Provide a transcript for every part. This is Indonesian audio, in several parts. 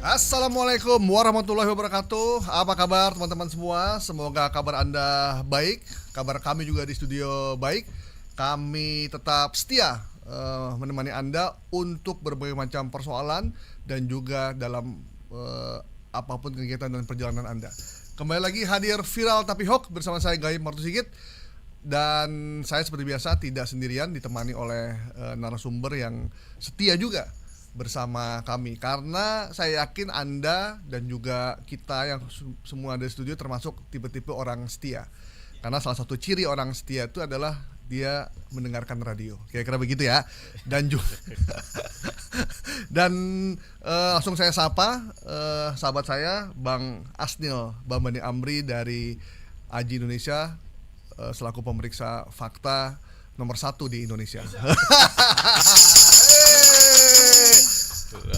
Assalamualaikum warahmatullahi wabarakatuh. Apa kabar teman-teman semua? Semoga kabar Anda baik. Kabar kami juga di studio baik. Kami tetap setia menemani Anda untuk berbagai macam persoalan dan juga dalam apapun kegiatan dan perjalanan Anda. Kembali lagi hadir Viral Tapi Hoax bersama saya Gaib Martusigit. Dan saya seperti biasa tidak sendirian, ditemani oleh narasumber yang setia juga bersama kami, karena saya yakin Anda dan juga kita yang semua ada di studio termasuk tipe-tipe orang setia. Karena salah satu ciri orang setia itu adalah dia mendengarkan radio. Kira-kira begitu ya. Dan juga dan langsung saya sapa sahabat saya Bang Asnil Bambani Amri dari AJI Indonesia, selaku pemeriksa fakta nomor 1 di Indonesia.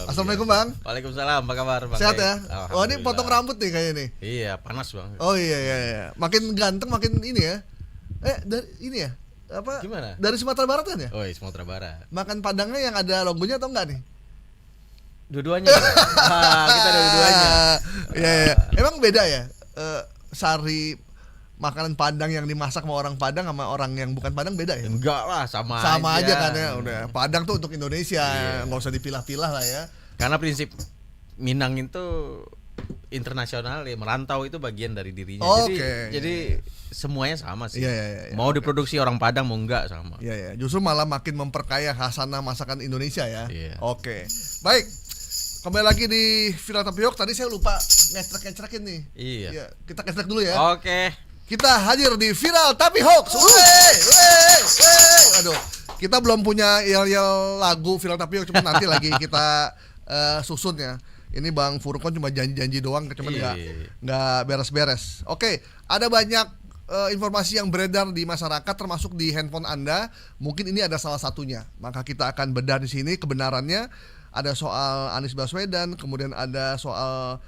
Assalamualaikum Bang. Waalaikumsalam, apa kabar Bang? Sehat ya? Oh ini potong rambut nih kayaknya nih. Iya, panas Bang. Oh iya. Makin ganteng makin ini ya. Dari ini ya? Apa? Gimana? Dari Sumatera Barat kan ya? Oh iya, Sumatera Barat. Makan padangnya yang ada logonya atau enggak nih? Dua-duanya. Kita ada dua-duanya. Iya. Emang beda ya? Sari makanan Padang yang dimasak sama orang Padang sama orang yang bukan Padang beda ya? Enggak lah, sama aja kan ya. Udah, Padang tuh untuk Indonesia, nggak usah dipilah-pilah lah ya. Karena prinsip Minang itu internasional ya, merantau itu bagian dari dirinya. Jadi semuanya sama sih. Iya, mau diproduksi orang Padang mau enggak sama. Iya. Justru malah makin memperkaya khasanah masakan Indonesia ya. Iya. Oke. Baik. Kembali lagi di Viral Tapi Hoax. Tadi saya lupa ngestrek-ngestrakin nih. Iya. Kita ngestrek dulu ya. Oke. Kita hadir di Viral Tapi Hoax. Aduh, kita belum punya yel-yel lagu Viral Tapi Hoax, cuma nanti lagi kita susun ya. Ini Bang Furkon cuma janji-janji doang, cuman nggak beres-beres. Oke, ada banyak informasi yang beredar di masyarakat, termasuk di handphone Anda. Mungkin ini ada salah satunya. Maka kita akan bedah di sini kebenarannya. Ada soal Anies Baswedan, kemudian ada soal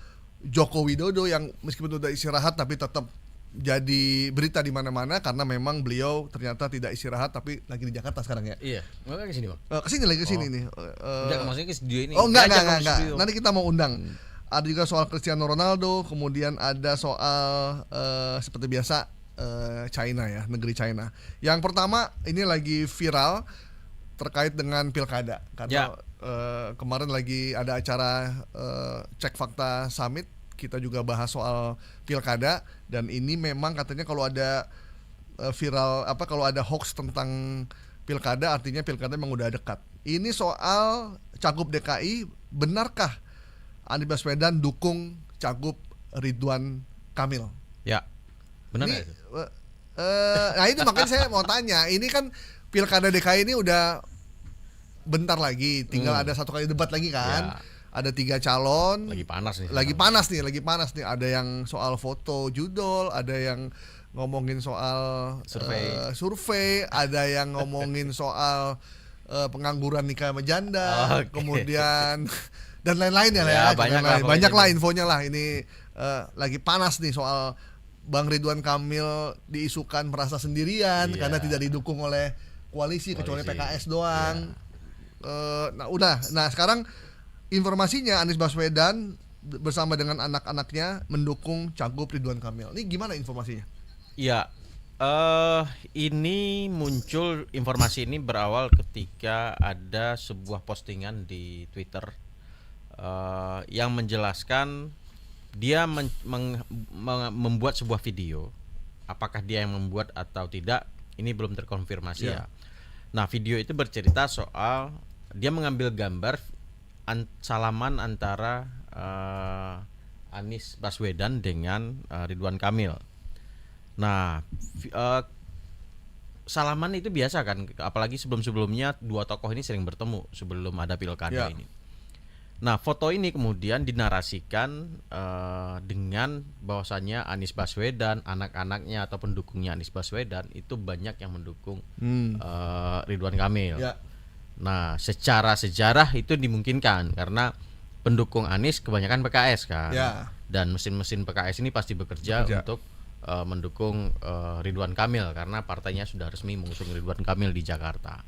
Joko Widodo yang meskipun udah istirahat tapi tetap jadi berita di mana-mana karena memang beliau ternyata tidak istirahat tapi lagi di Jakarta sekarang ya. Iya. Mau ke sini, Bang? Kesini nih. Enggak, maksudnya ke studio ini. Oh, enggak. Nanti kita mau undang. Ada juga soal Cristiano Ronaldo, kemudian ada soal seperti biasa China ya, negeri China. Yang pertama ini lagi viral terkait dengan pilkada karena kemarin lagi ada acara Cek Fakta Summit. Kita juga bahas soal pilkada dan ini memang katanya kalau ada kalau ada hoax tentang pilkada artinya pilkada memang udah dekat. Ini soal Cagup DKI, benarkah Anies Baswedan dukung Cagup Ridwan Kamil? Ya. Benar ini, itu. Nah itu makanya saya mau tanya, ini kan pilkada DKI ini udah bentar lagi, tinggal ada satu kali debat lagi kan? Ya. Ada 3 calon. Lagi panas nih. Ada yang soal foto judul, ada yang ngomongin soal survei, ada yang ngomongin soal pengangguran nikah sama janda, kemudian dan lain-lain ya. Banyak lah infonya lah. Ini lagi panas nih soal Bang Ridwan Kamil diisukan merasa sendirian karena tidak didukung oleh koalisi. Kecuali PKS doang. Nah sekarang informasinya Anies Baswedan bersama dengan anak-anaknya mendukung Cagup Ridwan Kamil. Ini gimana informasinya? Iya, ini muncul informasi ini berawal ketika ada sebuah postingan di Twitter yang menjelaskan dia membuat sebuah video. Apakah dia yang membuat atau tidak? Ini belum terkonfirmasi ya. Nah, video itu bercerita soal dia mengambil gambar salaman antara Anies Baswedan dengan Ridwan Kamil. Nah, salaman itu biasa kan, apalagi sebelum-sebelumnya dua tokoh ini sering bertemu sebelum ada pilkada ini. Nah, foto ini kemudian dinarasikan dengan bahwasannya Anies Baswedan, anak-anaknya atau pendukungnya Anies Baswedan itu banyak yang mendukung Ridwan Kamil. Nah, secara sejarah itu dimungkinkan karena pendukung Anies kebanyakan PKS kan. Ya. Dan mesin-mesin PKS ini pasti bekerja. Untuk mendukung Ridwan Kamil karena partainya sudah resmi mengusung Ridwan Kamil di Jakarta.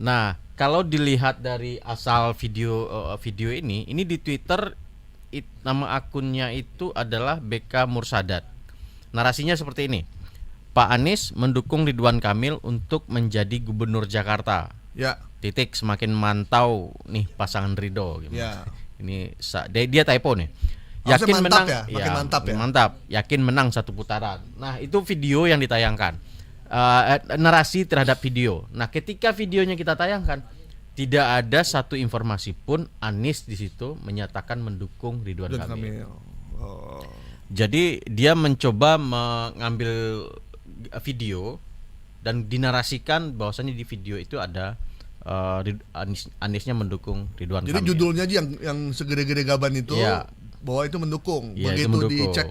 Nah, kalau dilihat dari asal video ini di Twitter nama akunnya itu adalah BK Mursadat. Narasinya seperti ini. Pak Anies mendukung Ridwan Kamil untuk menjadi gubernur Jakarta. Ya. Titik semakin mantau nih pasangan Ridho. Ya. Ini dia typo nih. Harusnya Yakin mantap menang, ya, makin mantap ya. Mantap. Yakin menang 1 putaran. Nah, itu video yang ditayangkan. Narasi terhadap video. Nah, ketika videonya kita tayangkan, tidak ada satu informasi pun Anies di situ menyatakan mendukung Ridwan Kamil. Oh. Jadi dia mencoba mengambil video dan dinarasikan bahwasannya di video itu ada Aniesnya mendukung Ridwan Kamil. Jadi judulnya aja yang segede-gede gaban itu, ya, bahwa itu mendukung. Ya, Begitu itu mendukung. dicek,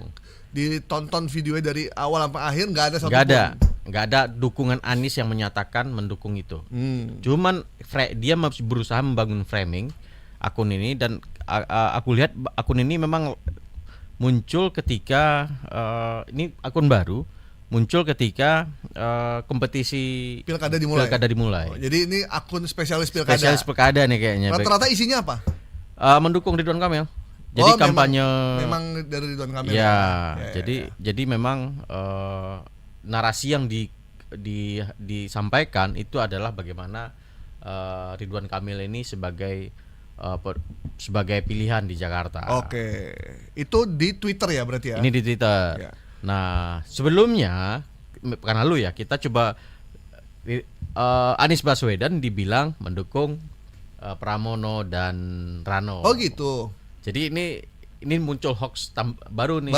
ditonton videonya dari awal sampai akhir nggak ada satu pun. Nggak ada dukungan Anies yang menyatakan mendukung itu. Cuman dia masih berusaha membangun framing akun ini, dan aku lihat akun ini memang muncul ketika ini akun baru muncul ketika kompetisi Pilkada dimulai. Oh, jadi ini akun spesialis pilkada. Spesialis pilkada nih kayaknya. Rata-rata isinya apa? Mendukung Ridwan Kamil. Jadi kampanye memang dari Ridwan Kamil. Ya, jadi memang narasi yang disampaikan itu adalah bagaimana Ridwan Kamil ini sebagai pilihan di Jakarta. Oke. Itu di Twitter ya berarti ya? Ini di Twitter. Ya. Nah, sebelumnya karena kita coba Anies Baswedan dibilang mendukung Pramono dan Rano. Oh gitu. Jadi ini muncul hoax baru nih.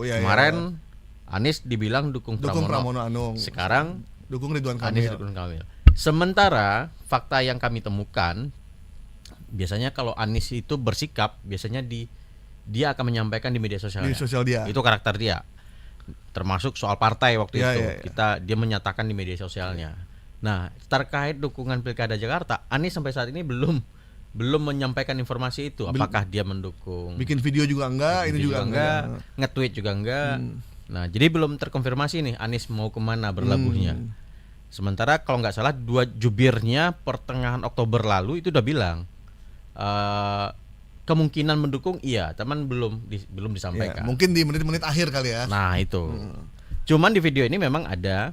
Ya. Kemarin Anies dibilang dukung Pramono Anung. Sekarang dukung Ridwan Kamil. Anies dukung Kamil. Sementara fakta yang kami temukan, biasanya kalau Anies itu bersikap, biasanya dia akan menyampaikan di media sosialnya. Di sosial dia. Itu karakter dia. Termasuk soal partai waktu itu. Ya. Dia menyatakan di media sosialnya. Nah, terkait dukungan Pilkada Jakarta, Anies sampai saat ini belum menyampaikan informasi itu. Apakah dia mendukung? Bikin video juga enggak, ini juga enggak. Nge-tweet juga enggak. Nah, jadi belum terkonfirmasi nih Anies mau kemana berlabuhnya. Sementara kalau nggak salah 2 jubirnya pertengahan Oktober lalu itu udah bilang kemungkinan mendukung iya, teman belum disampaikan. Ya, mungkin di menit-menit akhir kali ya. Nah, itu. Cuman di video ini memang ada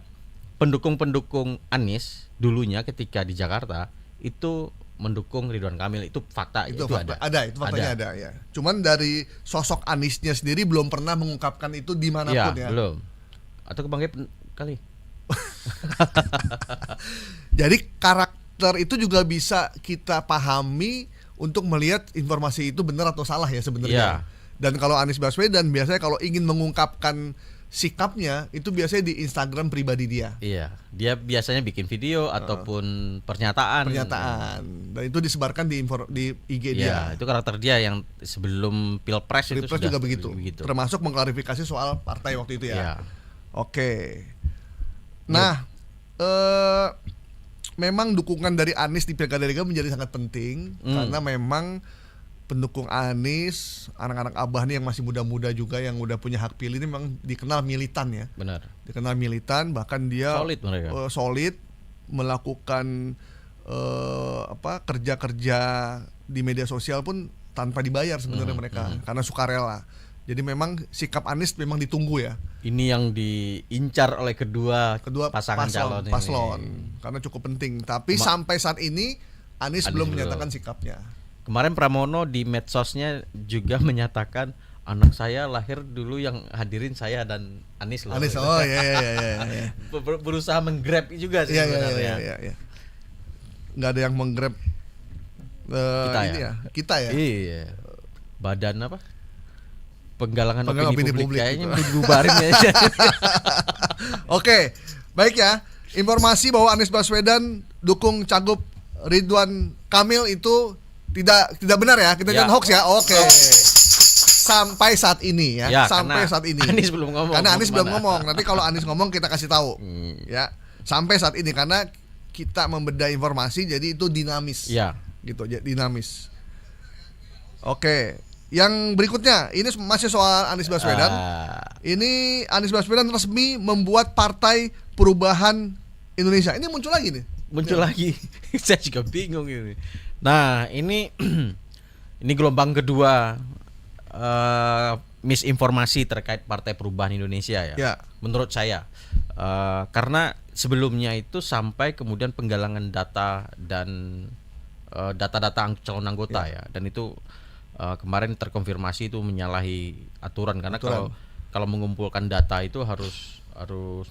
pendukung Anies dulunya ketika di Jakarta itu mendukung Ridwan Kamil, itu fakta, itu fakta, itu faktanya ada ya. Cuman dari sosok Aniesnya sendiri belum pernah mengungkapkan itu dimanapun ya. Belum. Atau Bang Gep kali. Jadi karakter itu juga bisa kita pahami untuk melihat informasi itu benar atau salah ya sebenarnya. Dan kalau Anies Baswedan biasanya kalau ingin mengungkapkan sikapnya itu biasanya di Instagram pribadi dia. Iya, dia biasanya bikin video ataupun pernyataan. Dan itu disebarkan di IG dia. Itu karakter dia yang sebelum Pilpres itu sudah juga begitu. Termasuk mengklarifikasi soal partai waktu itu ya. Oke. Nah, memang dukungan dari Anies di Pilkada DKI menjadi sangat penting karena memang pendukung Anies, anak-anak abah nih yang masih muda-muda juga yang udah punya hak pilih ini memang dikenal militan ya. Benar. Dikenal militan, bahkan dia solid melakukan kerja-kerja di media sosial pun tanpa dibayar sebenarnya mereka karena sukarela. Jadi memang sikap Anies memang ditunggu ya. Ini yang diincar oleh kedua pasangan paslon karena cukup penting. Tapi sampai saat ini Anies belum menyatakan sikapnya. Kemarin Pramono di medsosnya juga menyatakan anak saya lahir dulu yang hadirin saya dan Anies loh. Anies, iya. Berusaha menggrab juga sih sebenarnya. Iya. Nggak ada yang menggrab kita ya. Iya. Badan apa? Penggalangan opini publik kayaknya dibubarin ya. Oke, baik ya. Informasi bahwa Anies Baswedan dukung cagup Ridwan Kamil itu tidak benar ya. Kita jangan hoax ya. Oke. Sampai saat ini ya. Sampai saat ini. Anies belum ngomong. Karena Anies belum ngomong. Nanti kalau Anies ngomong kita kasih tahu. Ya. Sampai saat ini karena kita membedah informasi jadi itu dinamis. Ya. Gitu, dinamis. Oke. Yang berikutnya, ini masih soal Anies Baswedan. Ah, Ini Anies Baswedan resmi membuat Partai Perubahan Indonesia. Ini muncul lagi nih. muncul lagi. Saya juga bingung ini. Nah, ini ini gelombang kedua misinformasi terkait Partai Perubahan Indonesia ya. Ya. Menurut saya, karena sebelumnya itu sampai kemudian penggalangan data dan data-data calon anggota ya, dan itu kemarin terkonfirmasi itu menyalahi aturan karena kalau mengumpulkan data itu harus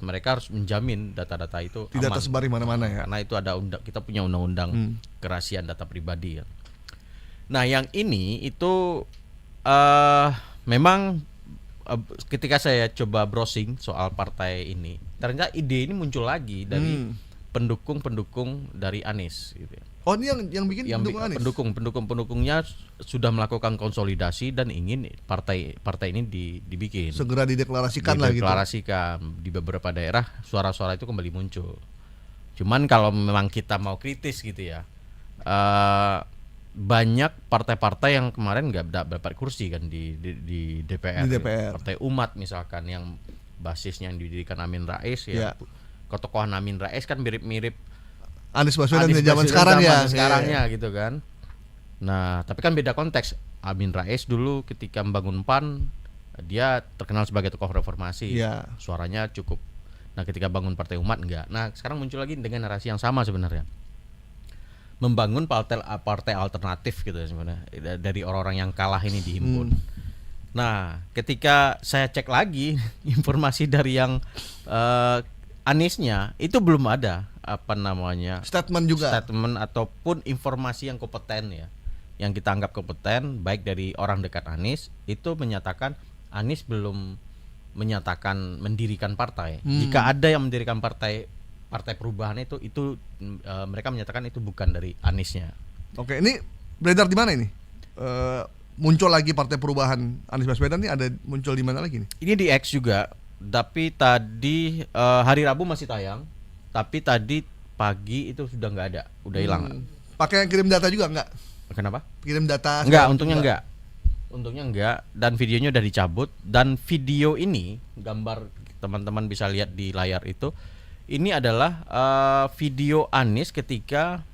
mereka harus menjamin data-data itu Tidak aman. tersebar di mana-mana ya. Karena itu ada kita punya undang-undang kerahasiaan data pribadi ya. Nah, yang ini itu memang ketika saya coba browsing soal partai ini, ternyata ide ini muncul lagi dari pendukung-pendukung dari Anies gitu ya. Oh, ini yang bikin pendukung Anies. Pendukungnya sudah melakukan konsolidasi dan ingin partai ini dibikin. Segera dideklarasikan lah gitu. Dideklarasikan di beberapa daerah, suara-suara itu kembali muncul. Cuman kalau memang kita mau kritis gitu ya, banyak partai-partai yang kemarin nggak dapat kursi kan di DPR. Di DPR. Partai Umat misalkan yang basisnya yang didirikan Amin Rais ya. Ketokohan Amin Rais kan mirip-mirip Anies Baswedan di zaman sekarang ya. Sekarangnya gitu kan. Nah, tapi kan beda konteks. Amin Rais dulu ketika membangun PAN dia terkenal sebagai tokoh reformasi. Iya. Suaranya cukup. Nah, ketika bangun Partai Umat enggak. Nah, sekarang muncul lagi dengan narasi yang sama sebenarnya. Membangun partai alternatif gitu ya sebenarnya. Dari orang-orang yang kalah ini dihimpun. Nah, ketika saya cek lagi informasi dari yang Aniesnya itu belum ada statement juga. Statement ataupun informasi yang kompeten ya. Yang kita anggap kompeten baik dari orang dekat Anies itu menyatakan Anies belum menyatakan mendirikan partai. Jika ada yang mendirikan partai perubahan itu mereka menyatakan itu bukan dari Aniesnya. Oke, ini beredar di mana ini? Muncul lagi Partai Perubahan Anies Baswedan ini ada muncul di mana lagi nih? Ini di X juga, tapi tadi hari Rabu masih tayang, tapi tadi pagi itu sudah nggak ada, udah hilang. Pakai yang kirim data juga nggak? Kenapa? Kirim data? Enggak, untungnya enggak, dan videonya udah dicabut. Dan video ini, gambar teman-teman bisa lihat di layar itu, ini adalah video Anies ketika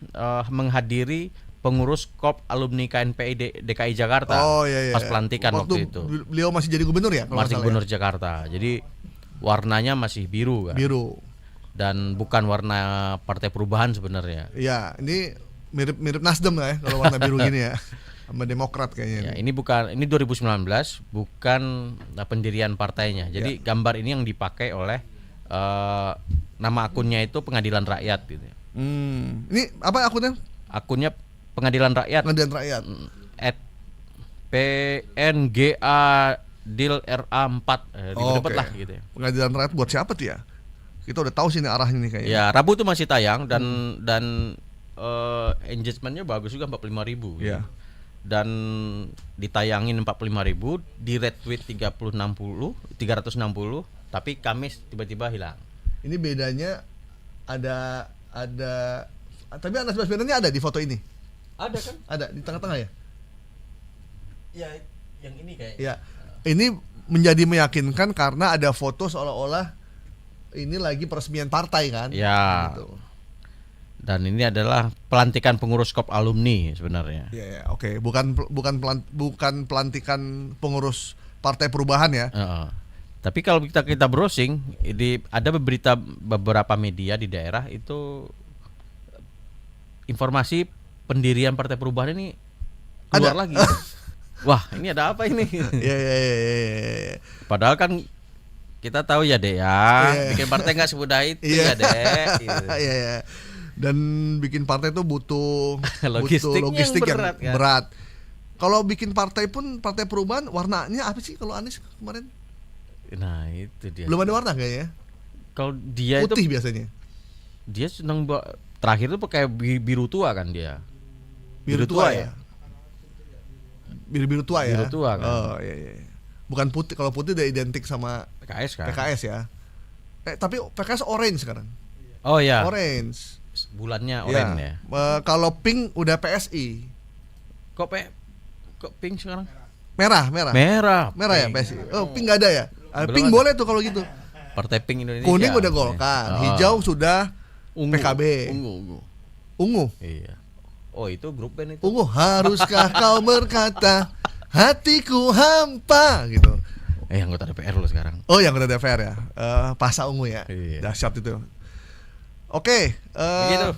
menghadiri pengurus KOP alumni KNPI DKI Jakarta. Oh, iya. Pas pelantikan waktu itu. Beliau masih jadi gubernur ya? Masih gubernur Jakarta. Jadi warnanya masih biru kan. Biru. Dan bukan warna Partai Perubahan sebenarnya. Iya, ini mirip Nasdem lah ya kalau warna biru gini ya. Sama Demokrat kayaknya. Ya, ini 2019 bukan pendirian partainya. Jadi gambar ini yang dipakai oleh nama akunnya itu Pengadilan Rakyat gitu. Ini apa akunnya? Akunnya Pengadilan Rakyat. Pengadilan Rakyat. PNGA Dil RA4 ribet lah gitu ya. Pengadilan Rakyat buat siapa tuh ya? Kita udah tahu sih ini arahnya nih kayaknya. Ya, Rabu tuh masih tayang dan engagementnya bagus juga 45.000 Iya. Dan ditayangin 45.000, di retweet 360, tapi Kamis tiba-tiba hilang. Ini bedanya ada tapi Anies Baswedan ada di foto ini. Ada kan? Ada di tengah-tengah ya? Ya, yang ini kayaknya. Ya. Ini menjadi meyakinkan karena ada foto seolah-olah ini lagi peresmian partai kan? Ya. Gitu. Dan ini adalah pelantikan pengurus KOP alumni sebenarnya. Ya, oke. Bukan pelantikan pengurus Partai Perubahan ya. Tapi kalau kita browsing, ada beberapa media di daerah itu informasi pendirian Partai Perubahan ini keluar lagi. Wah, ini ada apa ini? Ya. Padahal kan kita tahu ya Dek ya, bikin partai nggak semudah itu ya Dek. Gitu. Iya. Dan bikin partai itu butuh logistik yang berat. Kalau bikin partai pun Partai Perubahan warnanya apa sih kalau Anies kemarin? Nah itu dia. Belum ada warna kayaknya. Kalau dia putih itu biasanya. Dia seneng terakhir itu pakai biru tua kan dia. Biru tua ya. Biru tua ya. Biru tua kan. Oh iya. Bukan putih. Kalau putih udah identik sama PKS kan. PKS ya. Tapi PKS orange sekarang. Oh ya. Orange. Bulannya oranye ya. Kalau pink udah PSI. Kok kok pink sekarang? Merah. Merah Ya pink. PSI. Oh, pink nggak ada ya? Belum Pink ada. boleh tuh kalau gitu. Partai Pink Indonesia. Kuning udah Golkar, hijau sudah ungu. PKB. Ungu. Iya. Oh, itu grup band itu. Ungu, haruskah kau berkata hatiku hampa gitu. Anggota DPR lo sekarang. Oh, yang udah DPR ya. Pasa ungu ya. Iya. Dahsyat itu. Oke, Begitu.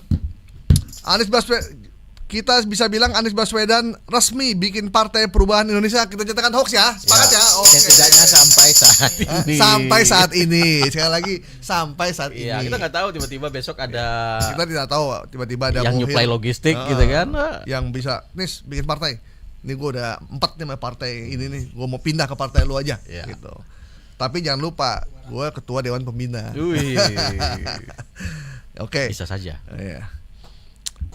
Anies Baswedan, kita bisa bilang Anies Baswedan resmi bikin Partai Perubahan Indonesia. Kita nyatakan hoax ya. Sepakat ya. Oke. Setidaknya sampai saat ini. Sampai saat ini. Sekali lagi sampai saat Iya, ini. kita nggak tahu tiba-tiba besok ada Kita tidak tahu tiba-tiba ada yang Muhir, nyuplai logistik gitu kan. yang bisa Nis bikin partai. Ini gue udah 4 nih sama partai ini nih. Gue mau pindah ke partai lu aja Iya. gitu. Tapi jangan lupa, gue ketua Dewan Pembina. Wih. Oke. Bisa saja. Iya.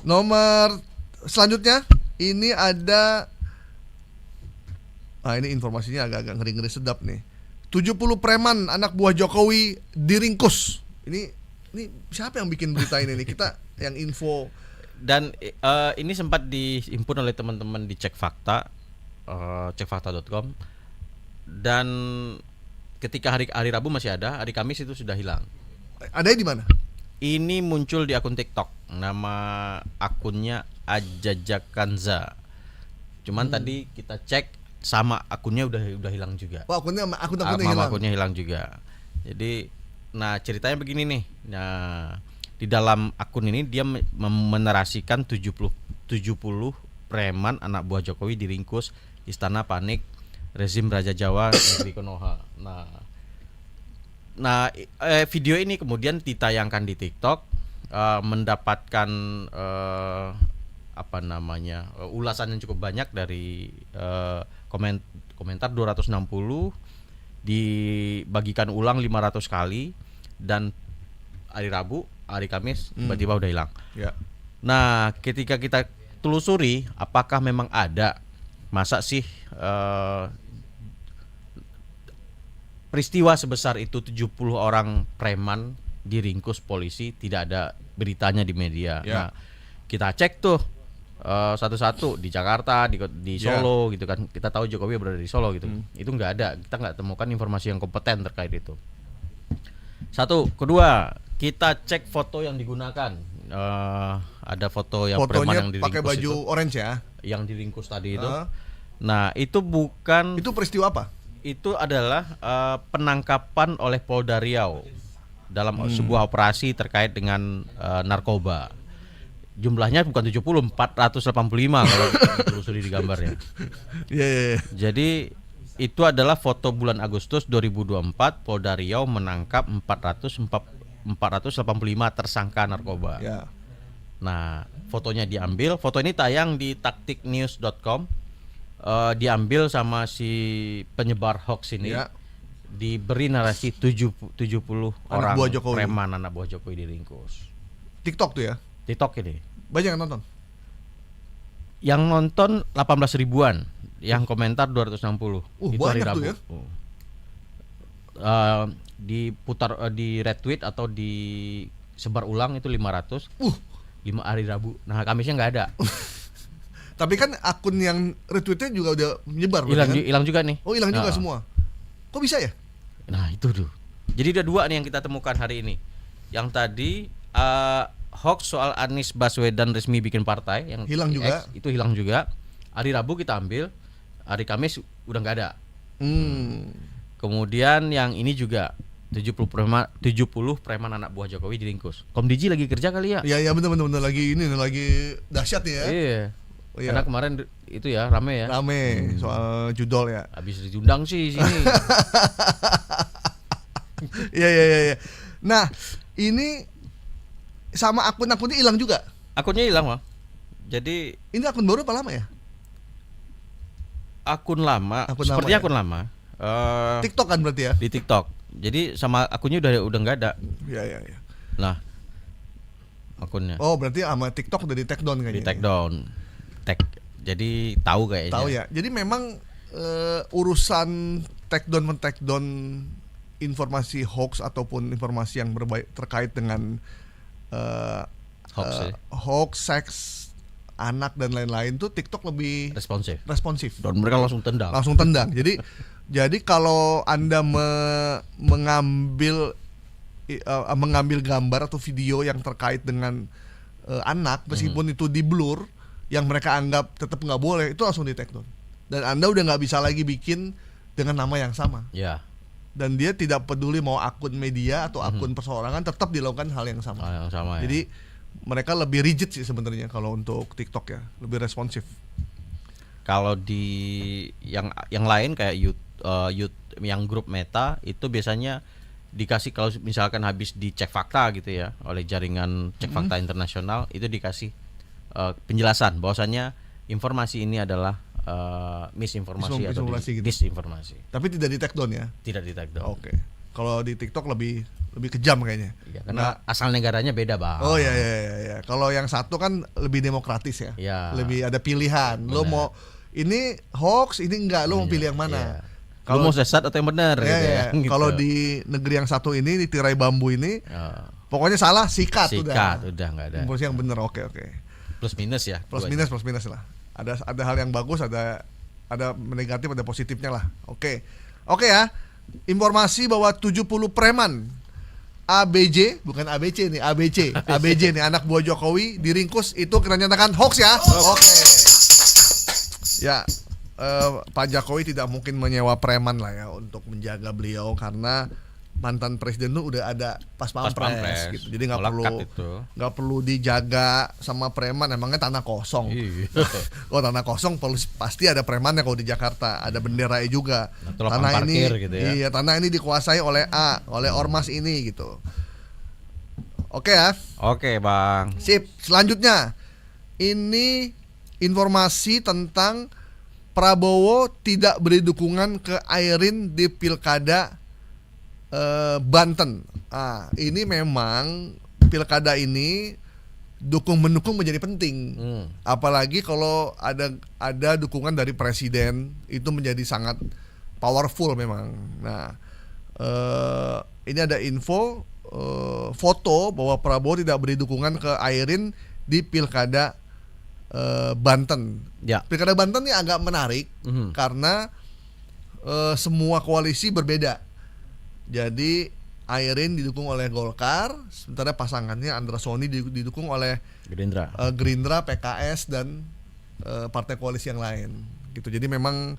Nomor selanjutnya ini ada ini informasinya agak-agak ngeri-ngeri sedap nih. 70 preman anak buah Jokowi diringkus. Ini siapa yang bikin berita ini nih? Kita yang info. Dan ini sempat dihimpun oleh teman-teman di Cek Fakta, cekfakta.com. Dan ketika hari Rabu masih ada, hari Kamis itu sudah hilang. Adanya di mana? Ini muncul di akun TikTok. Nama akunnya Ajajakanza. Cuman tadi kita cek sama akunnya udah hilang juga. Wah, akunnya Nama hilang. akunnya hilang juga. Jadi, nah ceritanya begini nih. Nah, di dalam akun ini dia menerasikan 70 preman anak buah Jokowi diringkus, istana panik, rezim Raja Jawa negeri Konoha. Nah, video ini kemudian ditayangkan di TikTok, mendapatkan ulasan yang cukup banyak dari komentar 260, dibagikan ulang 500 kali, dan hari Kamis tiba-tiba udah hilang. Ya. Nah, ketika kita telusuri apakah memang ada, masa sih peristiwa sebesar itu 70 orang preman diringkus polisi tidak ada beritanya di media. Ya. Nah, kita cek tuh satu-satu di Jakarta, di Solo gitu kan. Kita tahu Jokowi berada di Solo gitu. Itu nggak ada. Kita nggak temukan informasi yang kompeten terkait itu. Satu, kedua, kita cek foto yang digunakan. Ada foto yang preman Fotonya yang diringkus pakai baju itu, orange ya. yang diringkus tadi itu. Nah, itu bukan. Itu peristiwa apa? Itu adalah penangkapan oleh Polda Riau dalam sebuah operasi terkait dengan narkoba. Jumlahnya bukan 70, 485 kalau ditelusuri di gambarnya. Iya. Jadi itu adalah foto bulan Agustus 2024, Polda Riau menangkap 485 tersangka narkoba. Ya. Nah, fotonya diambil, foto ini tayang di taktiknews.com. Diambil sama si penyebar hoax ini. Ya. Diberi narasi 70 orang buah Jokowi. preman anak buah Jokowi diringkus. TikTok tuh ya. TikTok ini. Banyak yang nonton. Yang nonton 18 ribuan, yang komentar 260. Itu hari banyak Rabu. tuh ya. Diputar di retweet atau disebar ulang itu 500. 5 hari Rabu. Nah, Kamisnya nggak ada. Tapi kan akun yang retweetnya juga udah menyebar. Hilang juga nih. Oh, hilang juga semua. Kok bisa ya? Nah, itu tuh. Jadi ada 2 nih yang kita temukan hari ini. Yang tadi hoax soal Anies Baswedan resmi bikin partai yang Hilang juga. itu hilang juga. Hari Rabu kita ambil, hari Kamis udah nggak ada. Kemudian yang ini juga 70 preman anak buah Jokowi diringkus. Komdiji lagi kerja kali ya? Iya benar lagi dahsyat nih ya. Iya. Oh, iya. Karena kemarin itu ya rame ya. Rame soal judol ya. Habis diundang sih sini. Iya. Nah, ini sama akun-akunnya hilang juga. Akunnya hilang, Bang. Jadi Ini akun baru apa lama ya? akun lama, Akun sepertinya lama ya? akun lama. TikTok kan berarti ya? Di TikTok. Jadi sama akunnya udah nggak ada. Iya. Nah, akunnya Oh, berarti sama TikTok udah di take down kayaknya. di take down. Jadi tahu kayaknya. Tahu ya. Jadi memang urusan take down informasi hoax ataupun informasi yang terkait dengan Hoax ya. hoax, seks anak dan lain-lain tuh TikTok lebih responsif. Dan mereka langsung tendang. Jadi kalau Anda mengambil gambar atau video yang terkait dengan anak, meskipun itu di blur, yang mereka anggap tetap nggak boleh, itu langsung di take down. Dan Anda udah nggak bisa lagi bikin dengan nama yang sama. Ya. Dan dia tidak peduli mau akun media atau akun perseorangan, tetap dilakukan hal yang sama. Jadi mereka lebih rigid sih sebenarnya kalau untuk TikTok ya, lebih responsif. Kalau di yang lain kayak yang grup Meta itu biasanya dikasih, kalau misalkan habis dicek fakta gitu ya oleh jaringan cek fakta internasional, itu dikasih penjelasan bahwasannya informasi ini adalah misinformasi atau disinformasi. Tapi tidak di take down ya? Tidak di take down. Oke. Kalau di TikTok lebih kejam kayaknya. Ya, karena asal negaranya beda, Bang. Oh ya. Kalau yang satu kan lebih demokratis ya. Lebih ada pilihan. Lo mau ini hoax, ini enggak, lo mau pilih yang mana? Kalau mau sesat atau yang benar gitu ya. Gitu. Kalau di negeri yang satu ini, di tirai bambu ini, pokoknya salah sikat udah enggak ada. Yang benar. Oke. Plus minus ya. Plus minus lah. Ada hal yang bagus, ada negatif, ada positifnya lah. Oke ya. Informasi bahwa 70 preman ABJ, bukan ABC nih, ABC nih, anak buah Jokowi diringkus, itu kita nyatakan hoax ya. Oke. Ya, Pak Jokowi tidak mungkin menyewa preman lah ya untuk menjaga beliau, karena mantan presiden tuh udah ada pas pampres gitu. Jadi nggak perlu dijaga sama preman, emangnya tanah kosong. Kalau tanah kosong pasti ada premannya. Kalau di Jakarta ada benderanya juga. Tanah ini gitu ya. Iya, tanah ini dikuasai oleh A, oleh ormas ini gitu. Oke ya. Oke, Bang. Sip. Selanjutnya ini informasi tentang Prabowo tidak beri dukungan ke Airin di Pilkada Banten. Ini memang pilkada ini mendukung menjadi penting. Apalagi kalau ada dukungan dari presiden, itu menjadi sangat powerful memang. Nah, ini ada info foto bahwa Prabowo tidak beri dukungan ke Airin di pilkada Banten. Ya. Pilkada Banten ini agak menarik karena semua koalisi berbeda. Jadi Airin didukung oleh Golkar, sementara pasangannya Andra Soni didukung oleh Gerindra, PKS dan partai koalisi yang lain. Gitu. Jadi memang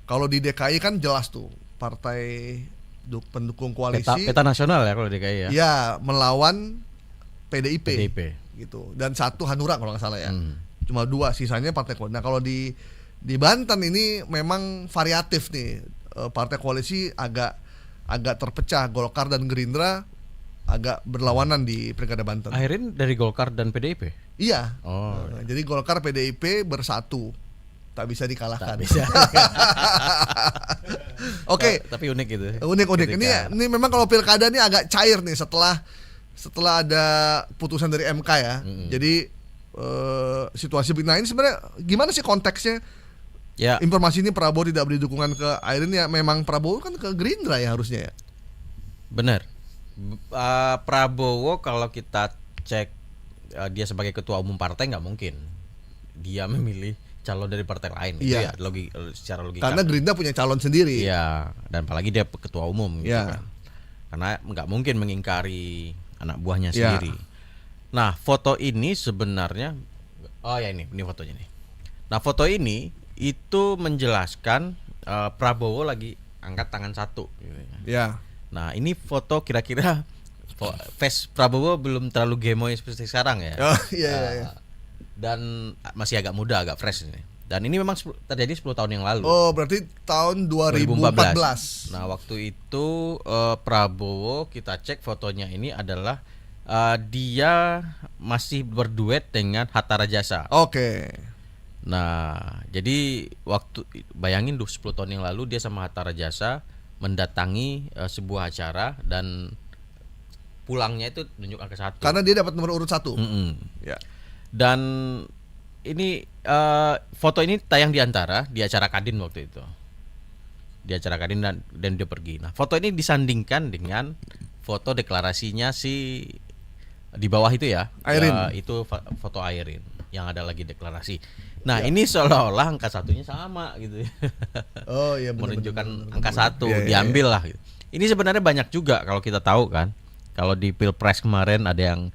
kalau di DKI kan jelas tuh partai pendukung koalisi peta nasional ya kalau DKI ya. Ya, melawan PDIP. Gitu. Dan satu Hanura kalau nggak salah ya. Cuma 2, sisanya partai koalisi. Nah, kalau di Banten ini memang variatif nih. Partai koalisi agak terpecah, Golkar dan Gerindra agak berlawanan di Pilkada Banten. Airin dari Golkar dan PDIP? Iya. Jadi Golkar PDIP bersatu, tak bisa dikalahkan. Tak bisa. Oke. Tapi unik gitu. Unik. Ini memang kalau pilkada ini agak cair nih setelah ada putusan dari MK ya. Jadi situasi begini, ini sebenarnya gimana sih konteksnya? Ya. Informasi ini Prabowo tidak beri dukungan ke Airin, ya memang Prabowo kan ke Gerindra ya harusnya ya. Benar. Prabowo kalau kita cek dia sebagai ketua umum partai, nggak mungkin dia memilih calon dari partai lain. Iya. Itu ya secara logika. Karena Gerindra punya calon sendiri. Iya. Dan apalagi dia ketua umum gitu kan. Karena nggak mungkin mengingkari anak buahnya sendiri. Nah, foto ini sebenarnya, ini fotonya nih. Nah, foto ini itu menjelaskan Prabowo lagi angkat tangan satu gitu ya. Nah, ini foto kira-kira face Prabowo belum terlalu gemoy seperti sekarang ya. Iya. Dan masih agak muda, agak fresh ini. Dan ini memang terjadi 10 tahun yang lalu. Oh, berarti tahun 2014. Nah, waktu itu Prabowo, kita cek fotonya ini adalah dia masih berduet dengan Hatta Rajasa. Oke. Nah, jadi bayangin 10 tahun yang lalu dia sama Hatta Rajasa mendatangi sebuah acara dan pulangnya itu tunjuk angka 1. Karena dia dapat nomor urut 1. Ya. Dan ini foto ini tayang di acara Kadin waktu itu. Di acara Kadin dan dia pergi. Nah, foto ini disandingkan dengan foto deklarasinya di bawah itu ya. Airin. Itu foto Airin. yang ada lagi deklarasi. Nah, ini seolah-olah angka satunya sama gitu. Oh iya, Menunjukkan angka satu Iya, iya, diambil lah gitu. Ini sebenarnya banyak juga kalau kita tahu kan. Kalau di Pilpres kemarin ada yang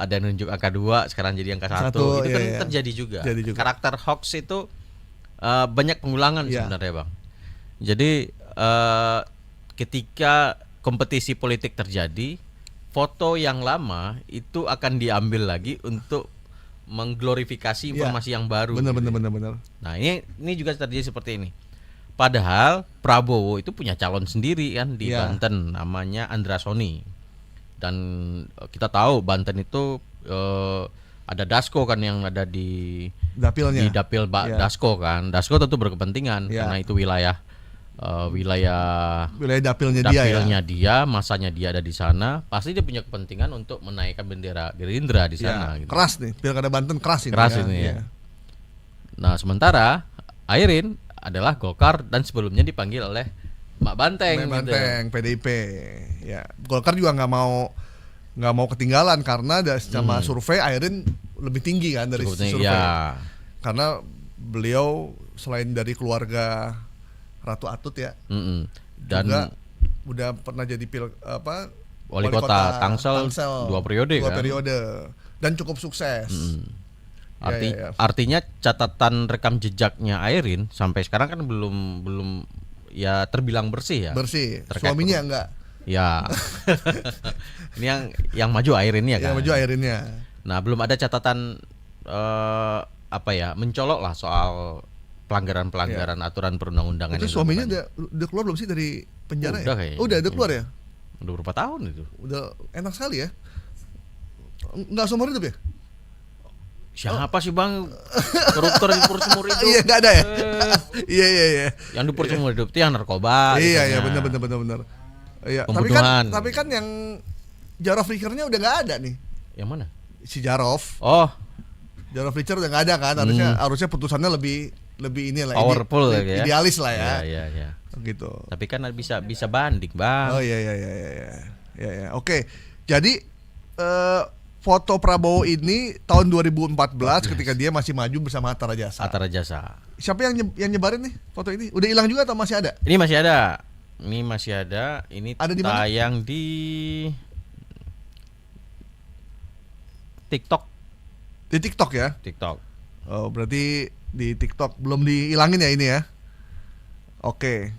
nunjuk angka 2 sekarang jadi angka 1. Itu iya, kan iya. terjadi juga. Jadi juga. Karakter hoax itu banyak pengulangan Iya. sebenarnya, Bang. Jadi ketika kompetisi politik terjadi, foto yang lama itu akan diambil lagi untuk mengglorifikasi informasi yang baru. Benar, gitu. benar. Nah, ini juga terjadi seperti ini. Padahal Prabowo itu punya calon sendiri kan di Iya. Banten, namanya Andra Soni. Dan kita tahu Banten itu ada Dasko kan yang ada di Dapilnya. dapil Iya. Dasko kan. Dasko tentu berkepentingan Iya. karena itu wilayah Wilayah dapilnya dia ya. dapilnya dia, masanya dia ada di sana, pasti dia punya kepentingan untuk menaikkan bendera Gerindra di sana. Ya, Gitu. keras nih, Pilkada Banten keras ini. Keras ya. ini ya. Iya. Nah, sementara Airin adalah Golkar dan sebelumnya dipanggil oleh Mak Banteng. Main gitu. Banteng, PDIP. Ya, Golkar juga nggak mau ketinggalan karena sama survei Airin lebih tinggi kan dari Cukup tinggi, survei. ya. Karena beliau selain dari keluarga Ratu Atut ya, Dan juga udah pernah jadi wali kota Tangsel 2 periode dua kan. periode dan cukup sukses. Ya. Artinya catatan rekam jejaknya Airin sampai sekarang kan belum ya terbilang bersih ya. Bersih. Terkait Suaminya enggak. Ya. Ini yang maju Airinnya kan. Yang maju Airinnya. Nah, belum ada catatan mencolok lah soal pelanggaran aturan perundang-undangan. Itu yang suaminya dilakukan. udah keluar belum sih dari penjara? Udah ya? kayaknya. Udah keluar ya? Udah berapa tahun itu? Udah enak sekali ya. Enggak seumur hidup ya? Siapa sih Bang koruptor di seumur hidup? Iya, enggak ada ya. Iya. Yang di seumur hidup itu yang narkoba. Iya, misalnya. benar. Iya, Pembunuhan. tapi kan yang Jarov Richernya udah enggak ada nih. Yang mana? Si Jarov Richer udah enggak ada kan? Harusnya putusannya lebih inilah, powerful ya. idealis lah ya. Iya. Gitu. Tapi kan bisa banding, Bang. Oh iya. Oke. Jadi foto Prabowo ini tahun 2014 ketika dia masih maju bersama Hatta Rajasa. Hatta Rajasa. Siapa yang nyebarin nih foto ini? Udah hilang juga atau masih ada? Ini masih ada. Ini Ada di mana? tayang di TikTok. Di TikTok ya? TikTok. Oh, berarti di TikTok belum dihilangin ya ini ya? Oke.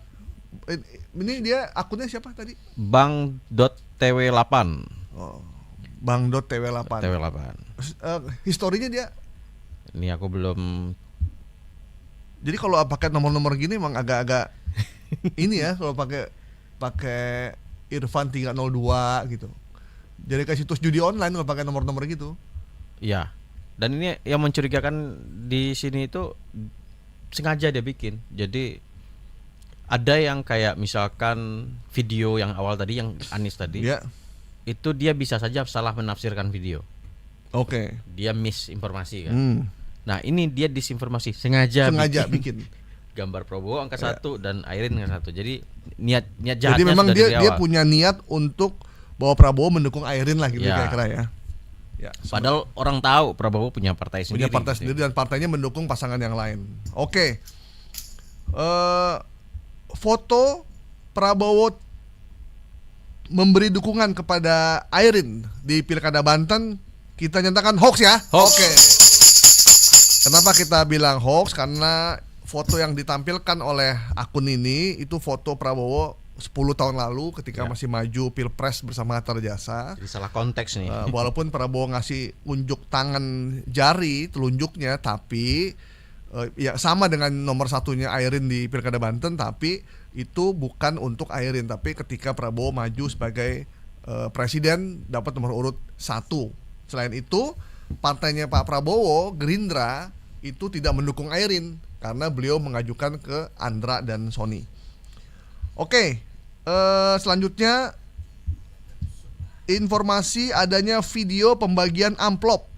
Ini dia akunnya siapa tadi? Bang.tw8. Oh, Bang.tw8. TV8. Historinya dia. Ini aku belum. Jadi kalau pakai nomor-nomor gini emang agak-agak ini ya, kalau pakai Irfan 302 gitu. Jadi kayak situs judi online kalau pakai nomor-nomor gitu. Iya. Dan ini yang mencurigakan di sini itu sengaja dia bikin. Jadi ada yang kayak misalkan video yang awal tadi yang Anies tadi. Ya. Itu dia bisa saja salah menafsirkan video. Oke. Dia misinformasi kan. Nah, ini dia disinformasi sengaja bikin. Gambar Prabowo angka 1 dan Airin angka 1. Jadi niat jahatnya Jadi memang sudah dari dia awal. punya niat untuk bahwa Prabowo mendukung Airin lah gitu Ya. kira-kira ya. Ya. Padahal orang tahu Prabowo punya partai sendiri. Punya partai gitu. sendiri dan partainya mendukung pasangan yang lain. Oke. Foto Prabowo memberi dukungan kepada Airin di Pilkada Banten kita nyatakan hoax ya. Hoax. Oke. Kenapa kita bilang hoax? Karena foto yang ditampilkan oleh akun ini itu foto Prabowo 10 tahun lalu ketika masih maju Pilpres bersama Hatta Rajasa. Jadi salah konteks nih. Walaupun Prabowo ngasih unjuk tangan jari telunjuknya, tapi ya sama dengan nomor satunya Airin di Pilkada Banten, tapi itu bukan untuk Airin, tapi ketika Prabowo maju sebagai presiden dapat nomor urut 1. Selain itu partainya Pak Prabowo, Gerindra, itu tidak mendukung Airin karena beliau mengajukan ke Andra dan Soni. Oke, selanjutnya informasi adanya video pembagian amplop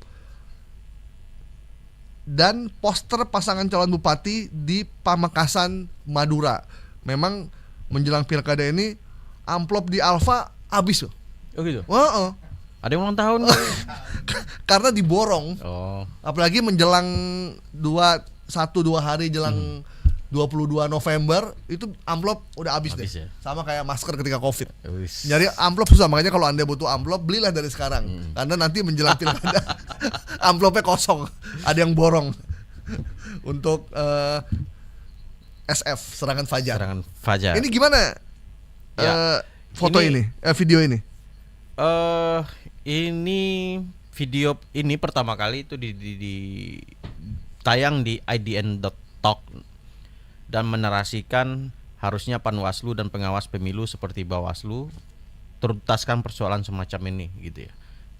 dan poster pasangan calon bupati di Pamekasan, Madura. Memang menjelang pilkada ini amplop di Alfa habis loh. Oh gitu. Heeh. Ada yang ulang tahun. Karena diborong. Oh. Apalagi menjelang 1-2 hari jelang 22 November itu amplop udah habis deh. Ya? Sama kayak masker ketika Covid. Wis. Nyari amplop susah, makanya kalau Anda butuh amplop belilah dari sekarang. Karena nanti menjelang pilkada amplopnya kosong, ada yang borong. Untuk SF Serangan Fajar. Serangan Fajar. Ini gimana? Ya. Foto video ini. Ini video ini pertama kali itu di tayang di idn.talk dan menarasikan harusnya Panwaslu dan pengawas pemilu seperti Bawaslu tuntaskan persoalan semacam ini gitu ya.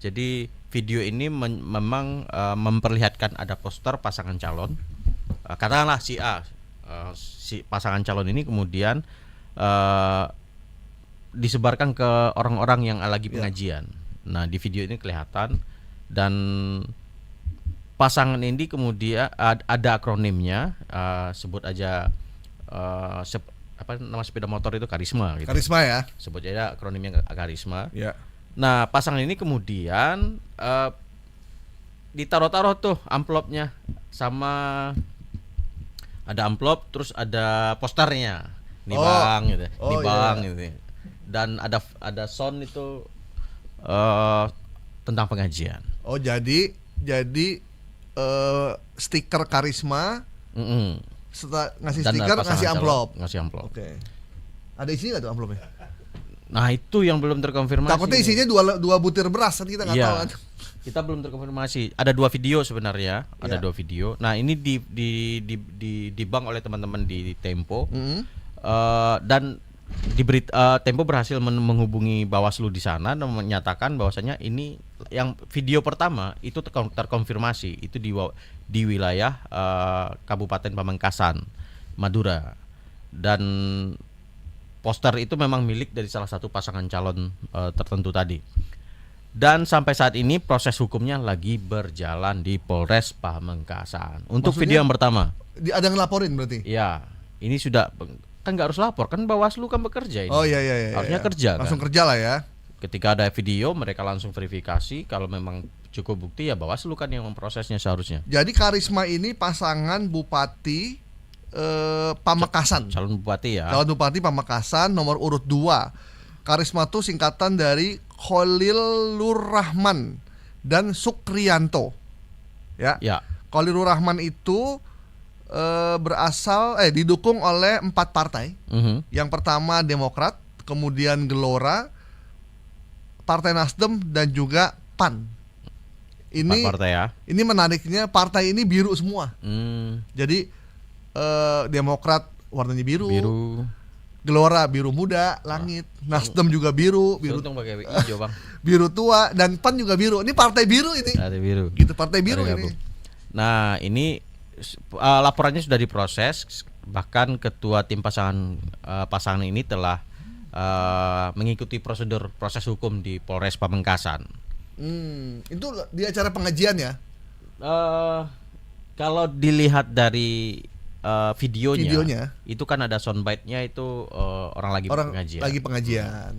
Jadi video ini memang memperlihatkan ada poster pasangan calon, katakanlah si A, si pasangan calon ini kemudian disebarkan ke orang-orang yang lagi pengajian. Nah di video ini kelihatan dan pasangan ini kemudian ada akronimnya, sebut aja apa nama sepeda motor itu Karisma gitu. Karisma ya. Sebut aja akronimnya Karisma. Ya. Nah pasangan ini kemudian ditaruh-taruh tuh amplopnya, sama ada amplop terus ada posternya nih bang gitu, nih bang gitu. Dan ada sound itu tentang pengajian. Oh jadi stiker Karisma, setelah ngasih Dan stiker pasangan ngasih amplop. calon, ngasih amplop. Oke. Ada isinya nggak tuh amplopnya? Nah itu yang belum terkonfirmasi. Takutnya isinya dua butir beras, kan kita nggak tahu kan. Kita belum terkonfirmasi. Ada 2 video sebenarnya, ada 2 video. Nah ini di bank oleh teman-teman di Tempo, dan Tempo berhasil menghubungi Bawaslu di sana dan menyatakan bahwasanya ini yang video pertama itu terkonfirmasi itu di wilayah Kabupaten Pamekasan, Madura, dan poster itu memang milik dari salah satu pasangan calon tertentu tadi. Dan sampai saat ini proses hukumnya lagi berjalan di Polres Pamekasan. Untuk Maksudnya, video yang pertama, ada yang ngelaporin berarti? ya ini sudah kan nggak harus lapor, kan Bawaslu kan bekerja ini. Oh iya. Harusnya kerja kan. Langsung kerja lah ya. Ketika ada video mereka langsung verifikasi, kalau memang cukup bukti ya Bawaslu kan yang memprosesnya seharusnya. Jadi Karisma ini pasangan Bupati Pamekasan. Calon bupati ya. Calon Bupati Pamekasan nomor urut 2. Karisma itu singkatan dari Khalilur Rahman dan Sukriyanto. Ya. Khalilur Rahman itu didukung oleh 4 partai. Yang pertama Demokrat, kemudian Gelora, Partai Nasdem dan juga PAN. Ini 4 partai ya. Ini menariknya partai ini biru semua. Jadi Demokrat warnanya biru. Gelora biru muda, langit. Nasdem juga biru. Untung pakai hijau bang. Biru tua, dan PAN juga biru. Ini partai biru ini. Partai biru. Gitu, partai biru ini. Nah ini laporannya sudah diproses. Bahkan ketua tim pasangan ini telah mengikuti prosedur proses hukum di Polres Pamekasan. Itu di acara pengajian ya? Kalau dilihat dari videonya itu itu kan ada soundbite-nya itu orang lagi pengajian.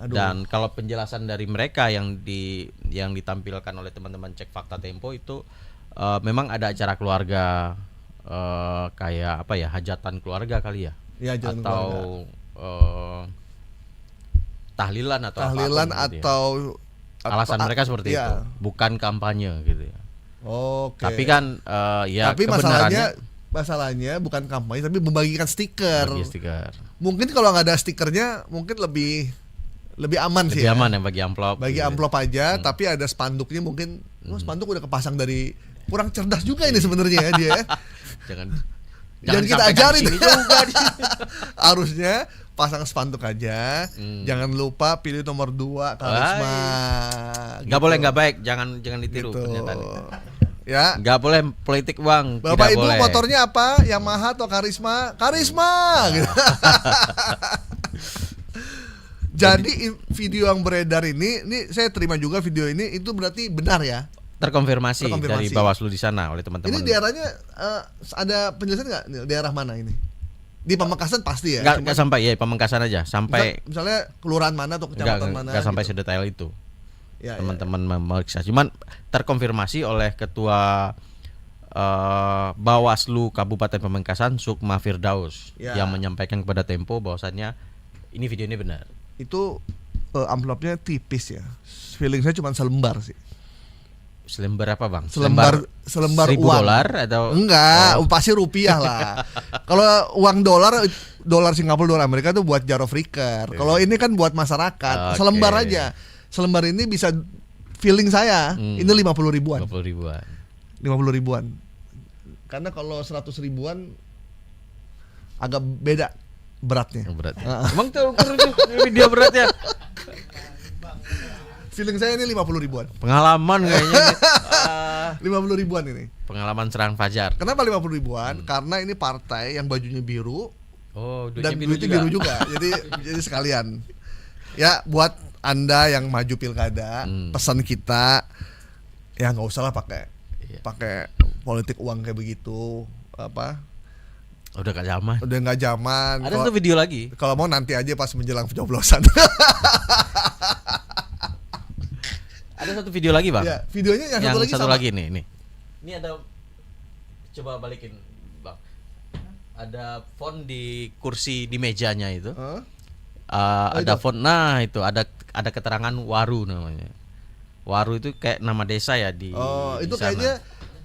Aduh. Dan kalau penjelasan dari mereka yang ditampilkan oleh teman-teman Cek Fakta Tempo itu memang ada acara keluarga, kayak apa ya, hajatan keluarga kali ya, atau tahlilan atau atau alasan mereka seperti itu, bukan kampanye gitu ya. Oke. Tapi kan tapi masalahnya bukan kampanye tapi membagikan stiker. Mungkin kalau nggak ada stikernya mungkin lebih aman sih. Lebih aman ya bagi amplop. Bagi gitu. Amplop aja, tapi ada spanduknya mungkin. Spanduk udah kepasang dari, kurang cerdas juga ini sebenarnya ya dia. Jangan kita ajarin juga. Harusnya pasang spanduk aja. Jangan lupa pilih nomor 2 Karisma. Nggak boleh, nggak baik. Jangan ditiru pernyataan. Ya. Nggak boleh politik uang. Bapak Ibu boleh. Motornya apa? Yamaha atau Karisma? Gitu. Jadi video yang beredar ini saya terima juga video ini, itu berarti benar ya? Terkonfirmasi. Dari Bawaslu di sana oleh teman-teman. Ini daerahnya ada penjelasan nggak? Daerah mana ini? Di Pamekasan pasti ya? Nggak sampai ya, Pamekasan aja. Sampai misalnya kelurahan mana atau kecamatan mana? Nggak sampai sedetail itu. Ya, teman-teman memeriksa. Cuman terkonfirmasi oleh ketua Bawaslu Kabupaten Pamekasan Sukma Firdaus Ya. yang menyampaikan kepada Tempo bahwasannya ini video ini benar. Itu amplopnya tipis ya. Feeling saya cuma selembar sih. Selembar apa bang? Selembar 1.000 uang. dolar atau Enggak, pasti rupiah lah. Kalau uang dolar Singapura, dolar Amerika itu buat jar of Riker. Kalau ini kan buat masyarakat. Oke. Selembar aja. Selembar ini bisa feeling saya ini 50 ribuan. 50 ribuan. 50 ribuan. Karena kalau 100 ribuan agak beda beratnya. Berat. Emang tuh video berat ya? Feeling saya ini 50 ribuan. Pengalaman kayaknya. 50 ribuan ini. Pengalaman serang fajar. Kenapa 50 ribuan? Karena ini partai yang bajunya biru Oh, dan duitnya duitnya biru juga. jadi sekalian. Ya, buat Anda yang maju pilkada, pesan kita ya nggak usah lah pakai politik uang kayak begitu, apa? Udah gak zaman. Udah nggak zaman. Ada satu video lagi. Kalau mau nanti aja pas menjelang pencoblosan. Ada satu video lagi bang. Ya, videonya yang satu lagi sama. nih. Ini ada, coba balikin bang. Ada font di kursi di mejanya itu. Ada itu. font. Nah itu ada keterangan Waru namanya. Waru itu kayak nama desa ya di. Itu di sana.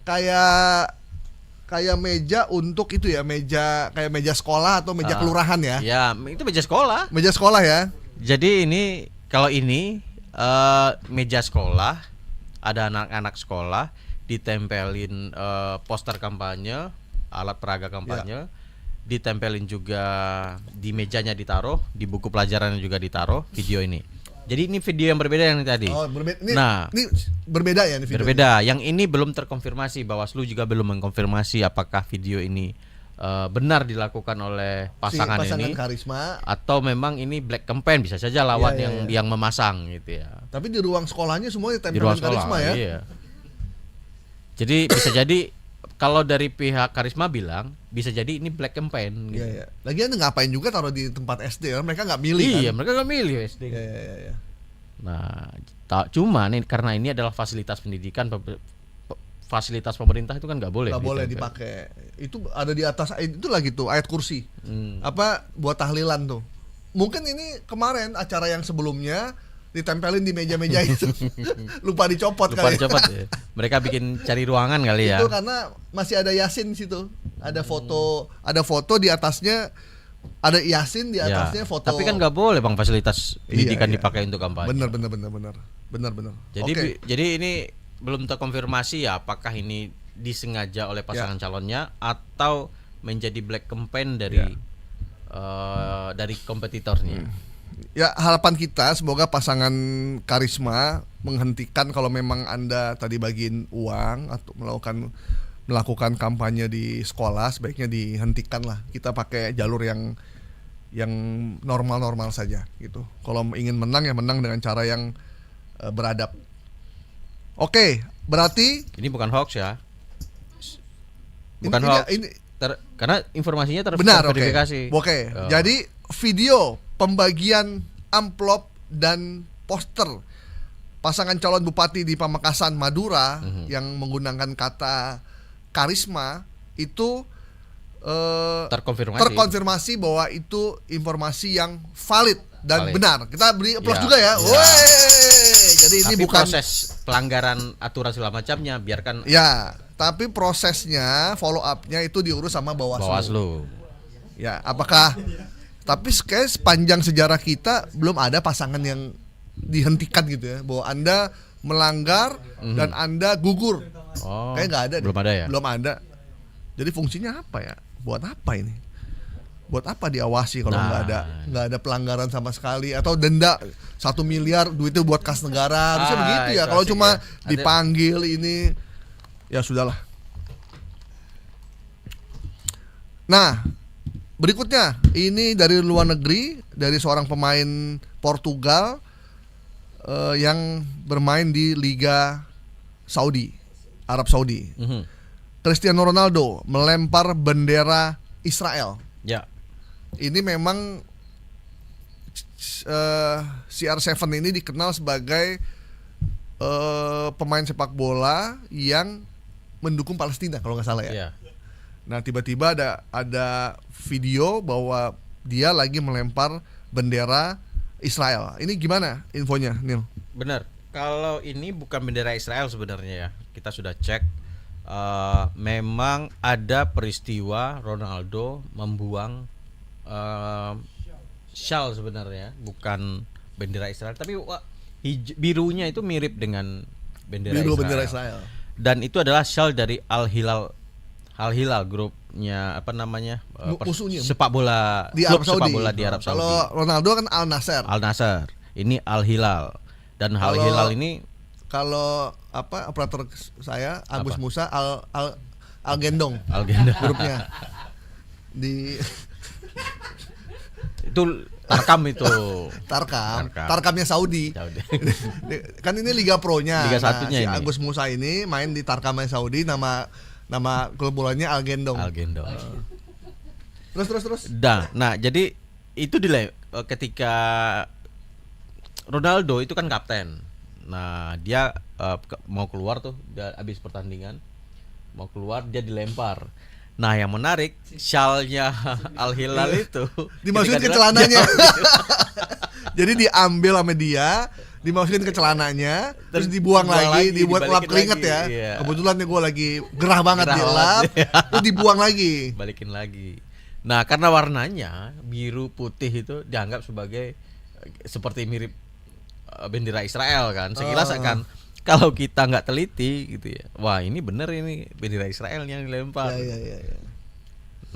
kayaknya kayak meja untuk itu ya, kayak meja sekolah atau meja kelurahan ya. Ya itu meja sekolah. Meja sekolah ya. Jadi kalau ini meja sekolah, ada anak-anak sekolah ditempelin poster kampanye, alat peraga kampanye, ditempelin juga di mejanya ditaruh, di buku pelajarannya juga ditaruh video ini. Jadi ini video yang berbeda yang tadi. Ini berbeda ya ini video. Berbeda. Yang ini belum terkonfirmasi, Bawaslu juga belum mengkonfirmasi apakah video ini benar dilakukan oleh pasangan ini Karisma, atau memang ini black campaign, bisa saja lawan yang memasang gitu ya. Tapi di ruang sekolahnya semua Di ditempelin ruang sekolah, Karisma ya. Iya. Jadi bisa jadi kalau dari pihak Karisma bilang bisa jadi ini black campaign gitu. Iya. Lagian ngapain juga taruh di tempat SD ya? Mereka nggak milih kan. Iya, mereka nggak milih SD. Iya. Nah, cuma nih karena ini adalah fasilitas pendidikan, fasilitas pemerintah itu kan nggak boleh. Nggak boleh dipakai. Itu ada di atas itu lagi tuh ayat kursi. Apa buat tahlilan tuh. Mungkin ini kemarin acara yang sebelumnya ditempelin di meja-meja itu. Lupa dicopot Lupa kali. dicopot ya. Mereka bikin cari ruangan kali ya. Itu karena masih ada Yasin di situ. Ada foto di atasnya, ada Yasin di atasnya foto. Tapi kan nggak boleh bang fasilitas pendidikan Iya. dipakai untuk kampanye. Benar. Jadi ini belum terkonfirmasi ya apakah ini disengaja oleh pasangan calonnya atau menjadi black campaign dari kompetitornya. Ya, harapan kita semoga pasangan Karisma menghentikan kalau memang Anda tadi bagiin uang atau melakukan kampanye di sekolah, sebaiknya dihentikan lah. Kita pakai jalur yang normal-normal saja gitu. Kalau ingin menang ya menang dengan cara yang beradab. Oke, berarti Ini bukan hoax ya. Bukan hoax. Karena informasinya benar, terverifikasi. Oke. Jadi video pembagian amplop dan poster pasangan calon bupati di Pamekasan Madura yang menggunakan kata Karisma itu terkonfirmasi bahwa itu informasi yang valid dan benar. Kita beri aplaus juga ya. Jadi ini tapi bukan proses pelanggaran aturan segala macamnya biarkan. Ya, tapi prosesnya follow up-nya itu diurus sama Bawaslu. Ya, apakah tapi kayak sepanjang sejarah kita belum ada pasangan yang dihentikan gitu ya, bahwa Anda melanggar dan Anda gugur. Kayak nggak ada. Belum ada ya? Belum ada. Jadi fungsinya apa ya? Buat apa ini? Buat apa diawasi kalau nggak ada pelanggaran sama sekali atau denda 1 miliar duitnya buat kas negara, harusnya begitu ya. Kalau cuma dipanggil ini ya sudahlah. Nah, berikutnya ini dari luar negeri, dari seorang pemain Portugal yang bermain di Liga Saudi, Arab Saudi. Cristiano Ronaldo melempar bendera Israel. Ya. Ini memang CR7 ini dikenal sebagai pemain sepak bola yang mendukung Palestina kalau nggak salah ya. Iya. Nah tiba-tiba ada video bahwa dia lagi melempar bendera Israel. Ini gimana infonya, Nil? Benar. Kalau ini bukan bendera Israel sebenarnya ya. Kita sudah cek. Memang ada peristiwa Ronaldo membuang shawl sebenarnya, bukan bendera Israel, tapi birunya itu mirip dengan bendera Israel. Dan itu adalah shawl dari Al Hilal grupnya apa namanya? Musuhnya sepak bola di klub Arab Saudi. sepak bola di Arab Saudi. Kalau Ronaldo kan Al Nassr. Al Nassr. Ini Al Hilal. Dan Al Hilal ini kalau operator saya Agus Musa Al Gendong. Al Gendong grupnya. Di itu Tarkamnya Saudi. Kan ini Liga Pro-nya. Liga satunya si ini. Agus Musa ini main di Tarkamnya Saudi, nama klub bolanya Al Gendong. Terus. Nah, jadi itu ketika Ronaldo itu kan kapten. Nah, dia mau keluar tuh, dia habis pertandingan mau keluar, dia dilempar. Nah, yang menarik, syalnya Al Hilal itu dimasukin ke celananya. Jadi diambil sama dia, dimasukin ke celananya, terus dibuang lagi, dibuat lap keringet ya. Iya. Kebetulan nih gue lagi gerah banget di lap, terus dibuang lagi. Balikin lagi. Nah, karena warnanya biru putih itu dianggap sebagai seperti mirip bendera Israel kan. Sekilas akan kalau kita nggak teliti gitu ya, wah ini bener ini bendera Israel yang dilempar. Ya.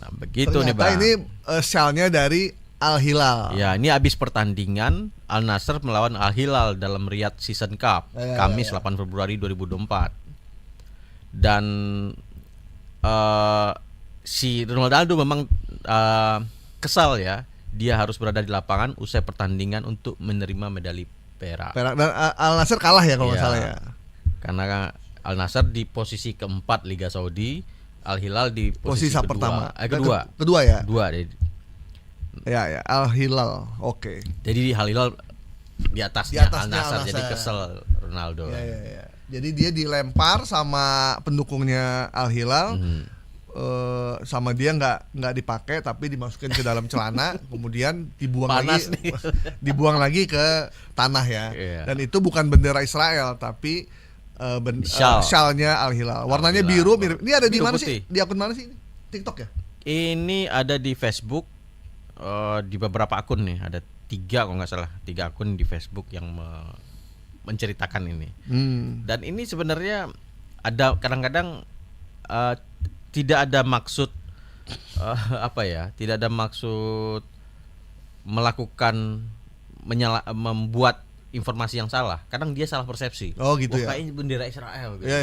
Nah begitu ternyata nih bang. Ini shellnya dari Al Hilal. Ya ini habis pertandingan Al Nassr melawan Al Hilal dalam Riyadh Season Cup Kamis 8 Februari 2024. Dan si Ronaldo memang kesal ya, dia harus berada di lapangan usai pertandingan untuk menerima medali perak. Dan Al Nassr kalah ya kalau nggak salah ya. Karena Al Nassr di posisi keempat Liga Saudi, Al Hilal di posisi pertama. Kedua ya. Kedua. Ya, Al Hilal. Oke. Jadi Al Hilal di atasnya Al Nassr, jadi kesel Ronaldo. Ya. Jadi dia dilempar sama pendukungnya Al Hilal. Sama dia nggak dipakai tapi dimasukin ke dalam celana, kemudian dibuang lagi ke tanah ya. Dan itu bukan bendera Israel tapi syalnya Al Hilal. Warnanya biru mirip. Ini ada di mana sih? Di akun mana sih? TikTok ya? Ini ada di Facebook, di beberapa akun nih, ada 3 kalau nggak salah, 3 akun di Facebook yang menceritakan ini. Dan ini sebenarnya ada kadang-kadang tidak ada maksud tidak ada maksud melakukan membuat informasi yang salah. Kadang dia salah persepsi. Oh gitu ya. Kayaknya bendera Israel gitu. Ya.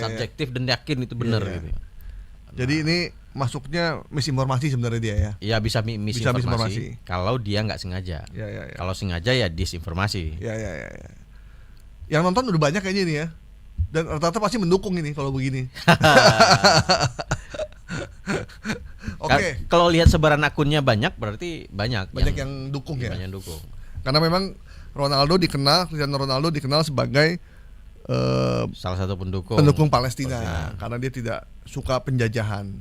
Subjektif dan yakin itu benar gitu. Jadi ini masuknya misinformasi sebenarnya dia ya. Iya bisa misinformasi. Kalau dia nggak sengaja. Ya. Kalau sengaja ya disinformasi. Ya. Yang nonton udah banyak kayaknya ini ya. Dan rata-rata pasti mendukung ini kalau begini. Oke. Kalau lihat sebaran akunnya banyak, berarti banyak yang dukung ya. Banyak dukung. Karena memang Cristiano Ronaldo dikenal sebagai salah satu pendukung Palestina. Karena dia tidak suka penjajahan.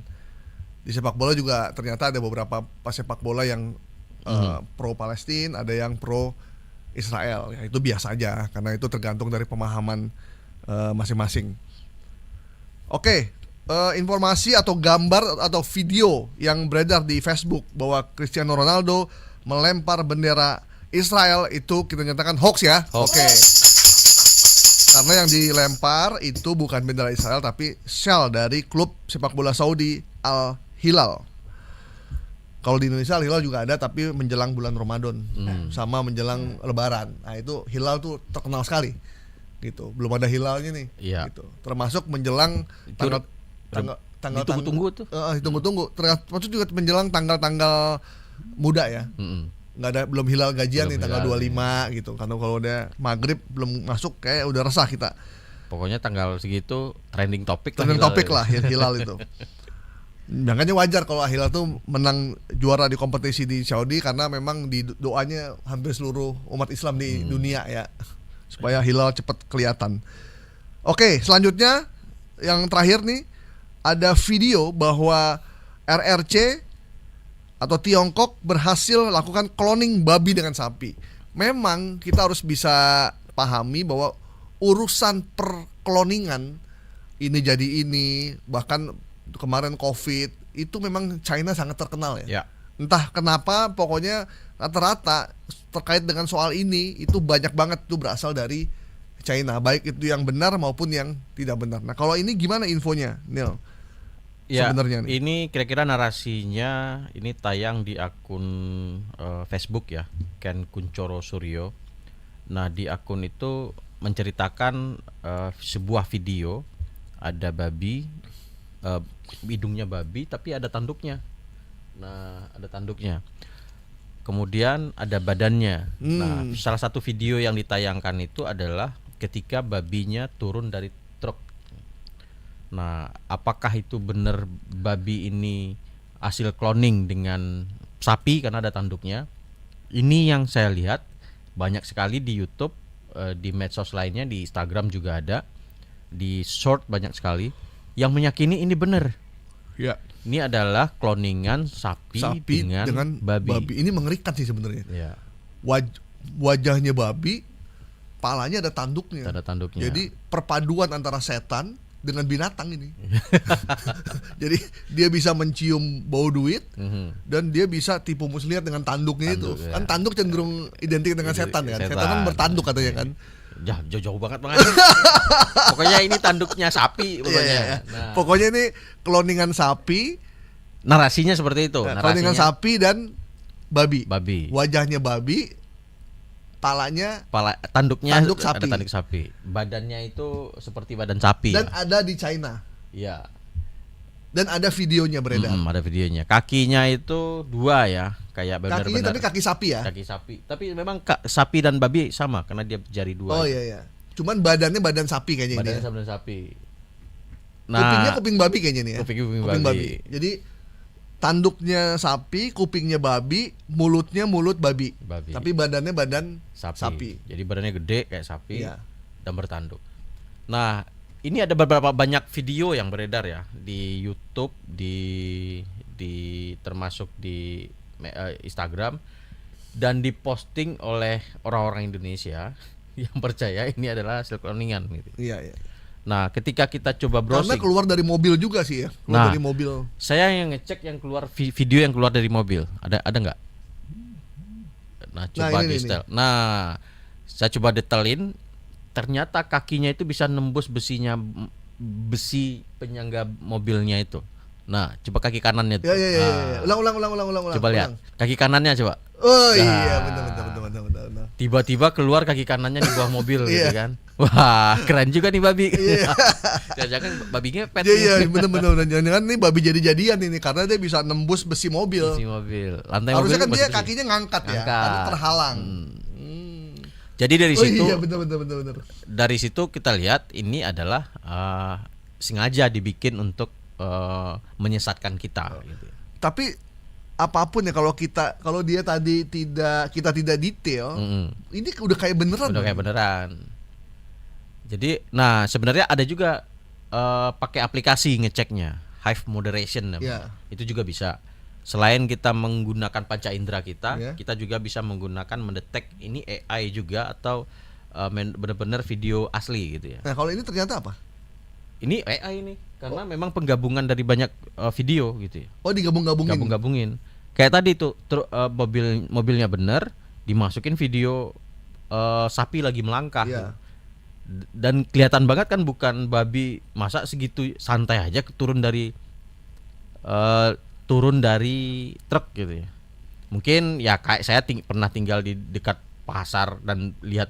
Di sepak bola juga ternyata ada beberapa sepak bola yang pro Palestina, ada yang pro Israel. Ya itu biasa aja, karena itu tergantung dari pemahaman masing-masing. Oke, informasi atau gambar atau video yang beredar di Facebook bahwa Cristiano Ronaldo melempar bendera Israel itu kita nyatakan hoax ya. Oke. Karena yang dilempar itu bukan bendera Israel tapi syal dari klub sepak bola Saudi Al Hilal. Kalau di Indonesia Al Hilal juga ada tapi menjelang bulan Ramadan sama menjelang Lebaran. Nah itu Hilal tuh terkenal sekali. Gitu, belum ada hilalnya nih. Iya. Gitu. Termasuk menjelang tanggal ditunggu-tunggu tuh. Ditunggu-tunggu. Termasuk juga menjelang tanggal-tanggal muda ya. Nggak ada, belum hilal gajian nih tanggal 25 gitu. Karena kalau udah maghrib belum masuk kayak udah resah kita. Pokoknya tanggal segitu trending topik lah hilal itu. Makanya wajar kalau Al Hilal tuh menang juara di kompetisi di Saudi karena memang di doanya hampir seluruh umat Islam di dunia ya. supaya hilal cepat kelihatan. Oke, selanjutnya yang terakhir nih, ada video bahwa RRC atau Tiongkok berhasil lakukan cloning babi dengan sapi. Memang kita harus bisa pahami bahwa urusan perkloningan ini jadi ini, bahkan kemarin COVID itu memang China sangat terkenal ya. Entah kenapa, pokoknya rata-rata terkait dengan soal ini itu banyak banget tuh berasal dari China, baik itu yang benar maupun yang tidak benar. Nah, kalau ini gimana infonya, Neil? Ya, Sebenarnya nih. ini kira-kira narasinya ini tayang di akun Facebook ya, Ken Kuncoro Suryo. Nah, di akun itu menceritakan sebuah video, ada babi, hidungnya babi tapi ada tanduknya. Nah, ada tanduknya. Kemudian ada badannya. Nah, salah satu video yang ditayangkan itu adalah ketika babinya turun dari truk. Nah, apakah itu benar babi ini hasil cloning dengan sapi karena ada tanduknya? Ini yang saya lihat banyak sekali di YouTube, di medsos lainnya, di Instagram juga ada, di short banyak sekali yang meyakini ini benar. Ya. Ini adalah cloningan sapi dengan babi. Ini mengerikan sih sebenarnya. Ya. Wajahnya babi, palanya ada tanduknya. Ada tanduknya. Jadi perpaduan antara setan dengan binatang ini. Jadi dia bisa mencium bau duit dan dia bisa tipu muslihat dengan tanduknya itu. Ya. Kan tanduk cenderung identik dengan setan kan. Setan kan bertanduk katanya kan. Jauh banget banget. Pokoknya ini tanduknya sapi pokoknya. Iya. Nah, Pokoknya ini cloningan sapi. narasinya seperti itu. Cloningan sapi dan babi. Wajahnya babi, tanduknya tanduk sapi. ada tanduk sapi. Badannya itu seperti badan sapi. Dan ada di China. Iya. Dan ada videonya beredar. Ada videonya. Kakinya itu 2 ya, kayak benar-benar. Kakinya tapi kaki sapi ya. Kaki sapi. Tapi memang sapi dan babi sama karena dia jari 2. Oh iya. Cuman badannya badan sapi kayaknya. Badannya ini. badan sapi. Kupingnya kuping babi kayaknya nih ya. Kuping babi. Jadi tanduknya sapi, kupingnya babi, mulutnya mulut babi. Tapi badannya badan sapi. Jadi badannya gede kayak sapi dan bertanduk. Nah, ini ada beberapa banyak video yang beredar ya di YouTube, di termasuk di Instagram, dan diposting oleh orang-orang Indonesia yang percaya ini adalah hasil cloningan gitu. Iya. Nah, ketika kita coba browsing, karena keluar dari mobil juga sih ya. Dari mobil. Saya yang ngecek yang keluar video yang keluar dari mobil. Ada nggak? Nah, coba di setel. Nah, saya coba detailin. Ternyata kakinya itu bisa nembus besi penyangga mobilnya itu. Nah, coba kaki kanannya itu. Ya. Ulang. Coba lihat. Kaki kanannya coba. Oh iya, benar. Tiba-tiba keluar kaki kanannya di bawah mobil gitu kan. Wah, keren juga nih babi. Jangan babinya pet. Iya, benar. Jangan nih babi jadi-jadian ini karena dia bisa nembus besi mobil. Lantai harusnya mobil kan dia kakinya ngangkat ya, karena terhalang. Jadi dari situ, iya benar. Dari situ kita lihat ini adalah sengaja dibikin untuk menyesatkan kita. Gitu. Tapi apapun ya, kalau dia tadi kita tidak detail, ini udah kayak beneran. Jadi, nah sebenarnya ada juga pakai aplikasi ngeceknya, Hive Moderation namanya. Itu juga bisa. Selain kita menggunakan panca indera kita juga bisa menggunakan mendetek ini AI juga atau benar-benar video asli gitu ya. Nah, kalau ini ternyata apa? Ini AI ini karena memang penggabungan dari banyak video gitu ya. Oh, digabung-gabungin. Kayak tadi tuh mobilnya benar, dimasukin video sapi lagi melangkah. Yeah. Dan kelihatan banget kan bukan babi, masa segitu santai aja turun dari truk gitu ya. Mungkin ya kayak saya pernah tinggal di dekat pasar dan lihat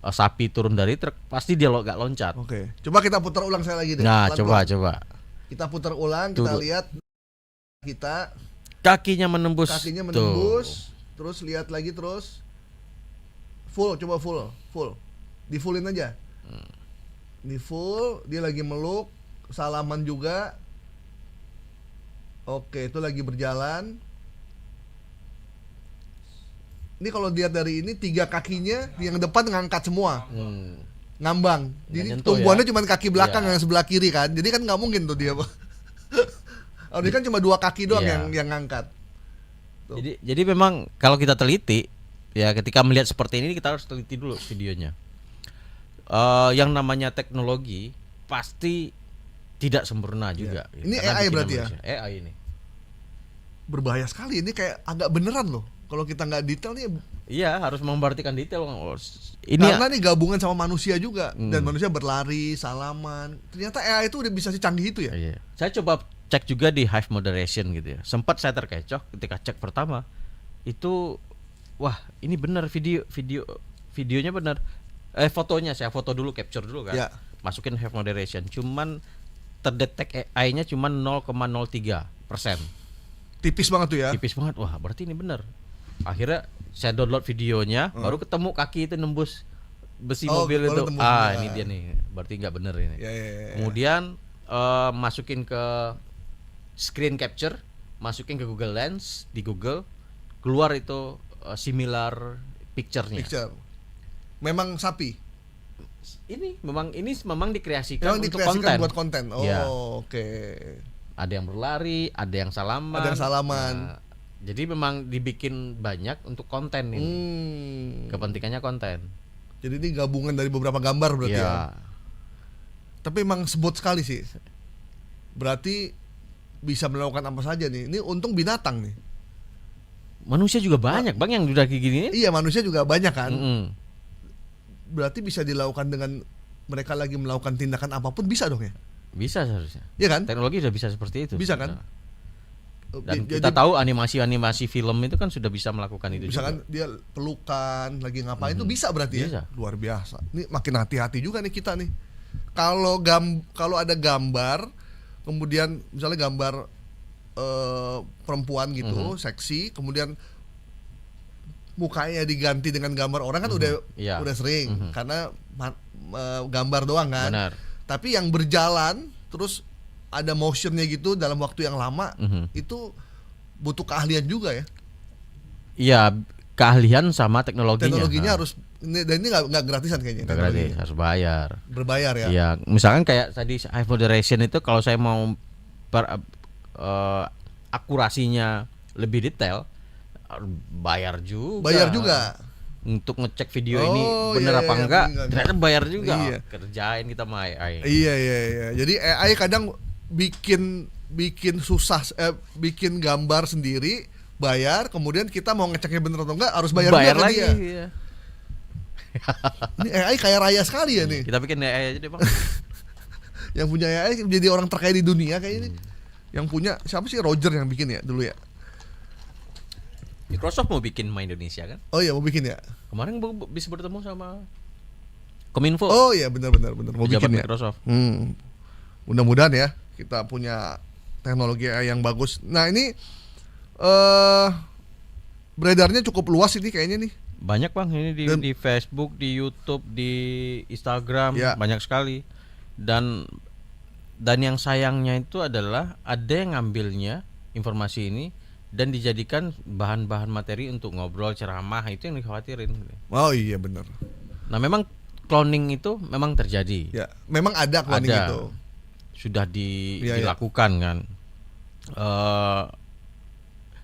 sapi turun dari truk, pasti dia gak loncat. Oke. Coba kita putar ulang saya lagi deh. Nah, coba. Kita putar ulang, kita lihat kakinya menembus. Terus lihat lagi terus. Full, coba full. Di fullin aja. Di full, dia lagi meluk, salaman juga. Oke, itu lagi berjalan. Ini kalau lihat dari ini 3 kakinya yang depan ngangkat semua. Ngambang. Nggak Jadi nyentuh tumbuhannya ya? cuma kaki belakang Iya. yang sebelah kiri kan. Jadi kan nggak mungkin tuh dia. Ini kan cuma 2 kaki doang Iya. yang ngangkat. Tuh. Jadi memang kalau kita teliti ya ketika melihat seperti ini kita harus teliti dulu videonya. Yang namanya teknologi pasti tidak sempurna juga. Iya. Ini Karena AI bikinan berarti ya? manusia. AI ini. Berbahaya sekali ini, kayak agak beneran loh. Kalau kita nggak detail nih, Iya harus memperhatikan detail. Ini karena nih gabungan sama manusia juga dan manusia berlari, salaman. Ternyata AI itu udah bisa secanggih itu ya. Iya. Saya coba cek juga di Hive Moderation gitu ya. Sempat saya terkecoh ketika cek pertama. Itu wah, ini benar videonya benar. Fotonya saya foto dulu, capture dulu kan. Ya. Masukin Hive Moderation. Cuman terdetek AI-nya cuma 0,03%. Tipis banget tuh ya. Tipis banget. Wah, berarti ini benar. Akhirnya saya download videonya, baru ketemu kaki itu nembus besi Oh, mobil baru itu. tembus. Ini dia nih. Berarti nggak benar ini. Ya, ya, ya. Kemudian masukin ke screen capture, masukin ke Google Lens di Google, keluar itu similar picture-nya. Picture. Memang sapi. Ini memang dikreasikan Memang untuk dikreasikan konten. buat konten. Oh, Ya. oke. Ada yang berlari, ada yang salaman. Ada yang salaman. Nah, jadi memang dibikin banyak untuk konten ini. Kepentingannya konten. Jadi ini gabungan dari beberapa gambar berarti ya. Tapi emang sebut sekali sih. Berarti bisa melakukan apa saja nih. Ini untung binatang nih. Manusia juga banyak bang yang udah kayak gini. Iya, manusia juga banyak kan. Berarti bisa dilakukan dengan mereka lagi melakukan tindakan apapun, bisa dong ya? Bisa seharusnya. Iya kan? Teknologi sudah bisa seperti itu. Bisa kan? Dan Jadi, kita tahu animasi film itu kan sudah bisa melakukan itu misalkan juga. dia pelukan lagi ngapain itu bisa berarti Bisa. ya. Luar biasa. Ini makin hati-hati juga nih kita nih. Kalau ada gambar, kemudian misalnya gambar perempuan gitu, seksi, kemudian mukanya diganti dengan gambar orang kan Iya. udah sering karena gambar doang kan. Benar. Tapi yang berjalan terus ada motionnya gitu dalam waktu yang lama, itu butuh keahlian juga ya. Iya, keahlian sama teknologinya. Teknologinya harus dan ini nggak gratisan kayaknya. Nggak gratis, harus bayar. Berbayar ya. Iya, misalkan kayak tadi Hive Moderation itu kalau saya mau akurasinya lebih detail bayar juga. Bayar juga. Untuk ngecek video Oh, ini iya, bener apa iya, enggak, enggak. ternyata bayar juga. Iya. Kerjain kita sama AI. Iya. Jadi AI kadang bikin susah, bikin gambar sendiri, bayar, kemudian kita mau ngeceknya bener atau enggak harus bayar juga ke lagi. dia. Iya. Ini AI kaya raya sekali ya nih. Kita bikin AI aja deh bang. Yang punya AI jadi orang terkaya di dunia kayaknya nih. Yang punya siapa sih, Roger yang bikin ya dulu ya? Microsoft mau bikin My Indonesia kan? Oh iya, mau bikin ya. Kemarin bisa bertemu sama Kominfo. Oh iya, benar mau pejabat bikin ya. Microsoft. Mudah-mudahan ya kita punya teknologi AI yang bagus. Nah ini beredarnya cukup luas ini kayaknya nih. Banyak bang ini di Facebook, di YouTube, di Instagram, Ya. banyak sekali. Dan yang sayangnya itu adalah ada yang ngambilnya informasi ini dan dijadikan bahan-bahan materi untuk ngobrol, ceramah, itu yang dikhawatirin. Oh iya benar. Nah memang cloning itu memang terjadi. Ya, memang ada cloning Ada. itu. Sudah Iya, dilakukan kan.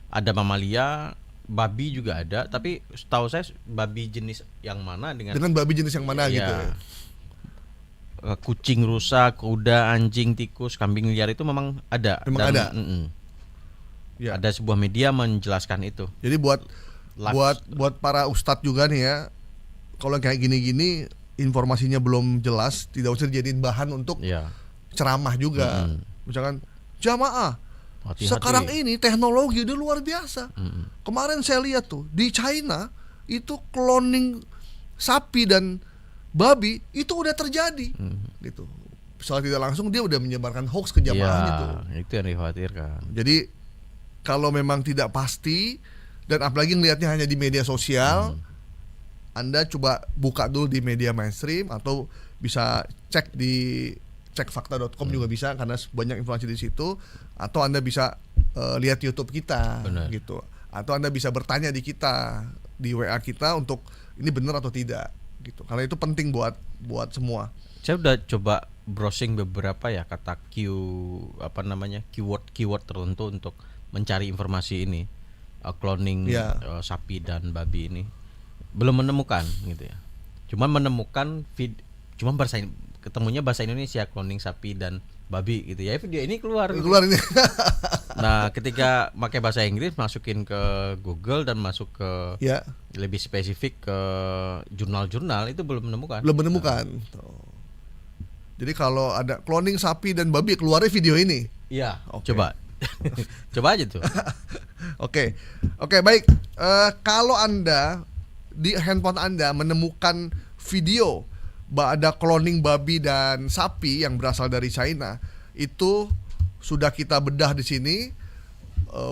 Ada mamalia, babi juga ada, tapi setahu saya babi jenis yang mana dengan babi jenis yang mana Iya. gitu. Kucing rusa, kuda, anjing, tikus, kambing liar itu memang ada. Memang ada. Ya. Ada sebuah media menjelaskan itu. Jadi buat Live. buat para ustadz juga nih ya, kalau kayak gini-gini informasinya belum jelas, tidak usah dijadiin bahan untuk Ya. ceramah juga. Misalkan jamaah, Hati-hati. sekarang ini teknologi udah luar biasa. Kemarin saya lihat tuh di China itu cloning sapi dan babi itu udah terjadi. Gitu. Secara tidak langsung dia udah menyebarkan hoax ke jamaahnya tuh. Itu yang dikhawatirkan. Jadi kalau memang tidak pasti dan apalagi ngelihatnya hanya di media sosial, Anda coba buka dulu di media mainstream atau bisa cek di cekfakta.com juga bisa karena banyak informasi di situ, atau Anda bisa lihat YouTube kita. Benar. Gitu. Atau Anda bisa bertanya di kita di WA kita untuk ini benar atau tidak gitu. Karena itu penting buat semua. Saya udah coba browsing beberapa ya kata keyword tertentu untuk mencari informasi ini, cloning sapi dan babi ini belum menemukan gitu ya. Cuma menemukan ketemunya bahasa Indonesia, cloning sapi dan babi gitu ya. Video ini keluar ini. Nah, ketika pakai bahasa Inggris masukin ke Google dan masuk ke lebih spesifik ke jurnal-jurnal itu belum menemukan. Jadi kalau ada cloning sapi dan babi keluarnya video ini. Iya, coba. Coba aja tuh. Oke, baik. Kalau Anda di handphone Anda menemukan video ada cloning babi dan sapi yang berasal dari China, itu sudah kita bedah di sini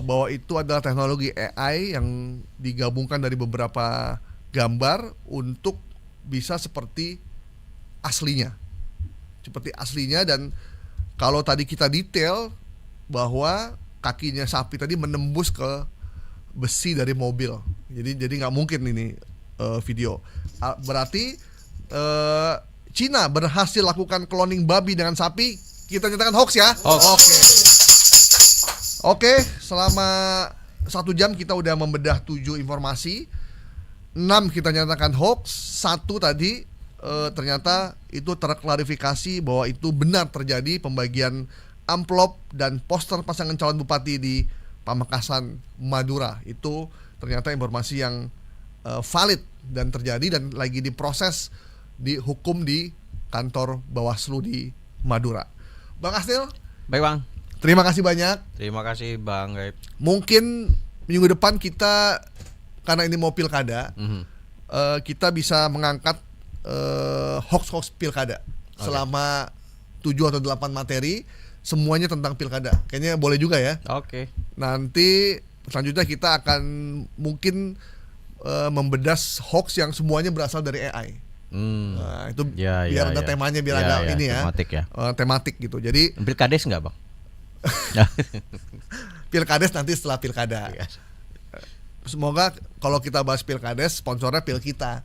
bahwa itu adalah teknologi AI yang digabungkan dari beberapa gambar untuk bisa seperti aslinya. Dan kalau tadi kita detail bahwa kakinya sapi tadi menembus ke besi dari mobil, jadi nggak mungkin ini video. Berarti Cina berhasil lakukan cloning babi dengan sapi. Kita nyatakan hoax ya. Oke, selama 1 jam kita udah membedah 7 informasi. 6 kita nyatakan hoax, 1 tadi ternyata itu terklarifikasi bahwa itu benar terjadi pembagian amplop dan poster pasangan calon bupati di Pamekasan, Madura. Itu ternyata informasi yang valid dan terjadi dan lagi diproses dihukum di kantor Bawaslu di Madura. Bang Asnil, baik Bang. Terima kasih banyak. Terima kasih Bang Gaib. Mungkin minggu depan kita, karena ini mau pilkada, kita bisa mengangkat hoax pilkada selama 7 atau 8 materi, semuanya tentang pilkada. Kayaknya boleh juga ya. Nanti selanjutnya kita akan mungkin membedah hoax yang semuanya berasal dari AI. Nah, itu biar ada temanya, biar ada ini ya. Tematik ya. Tematik gitu. Jadi pilkades nggak Bang? Pilkades nanti setelah pilkada. Semoga kalau kita bahas pilkades, sponsornya pil kita.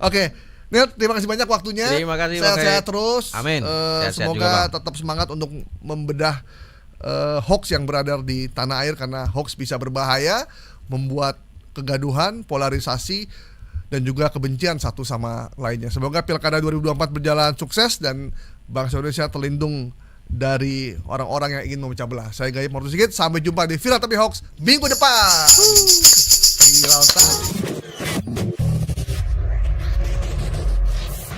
Oke, Nil, terima kasih banyak waktunya. Terima kasih. Sehat-sehat terus. Amin. Semoga tetap semangat untuk membedah hoax yang beredar di tanah air, karena hoax bisa berbahaya, membuat kegaduhan, polarisasi, dan juga kebencian satu sama lainnya. Semoga pilkada 2024 berjalan sukses dan bangsa Indonesia terlindung dari orang-orang yang ingin memecah belah. Saya Gaib Martusigit, sampai jumpa di Viral Tapi Hoax minggu depan. Viral Tapi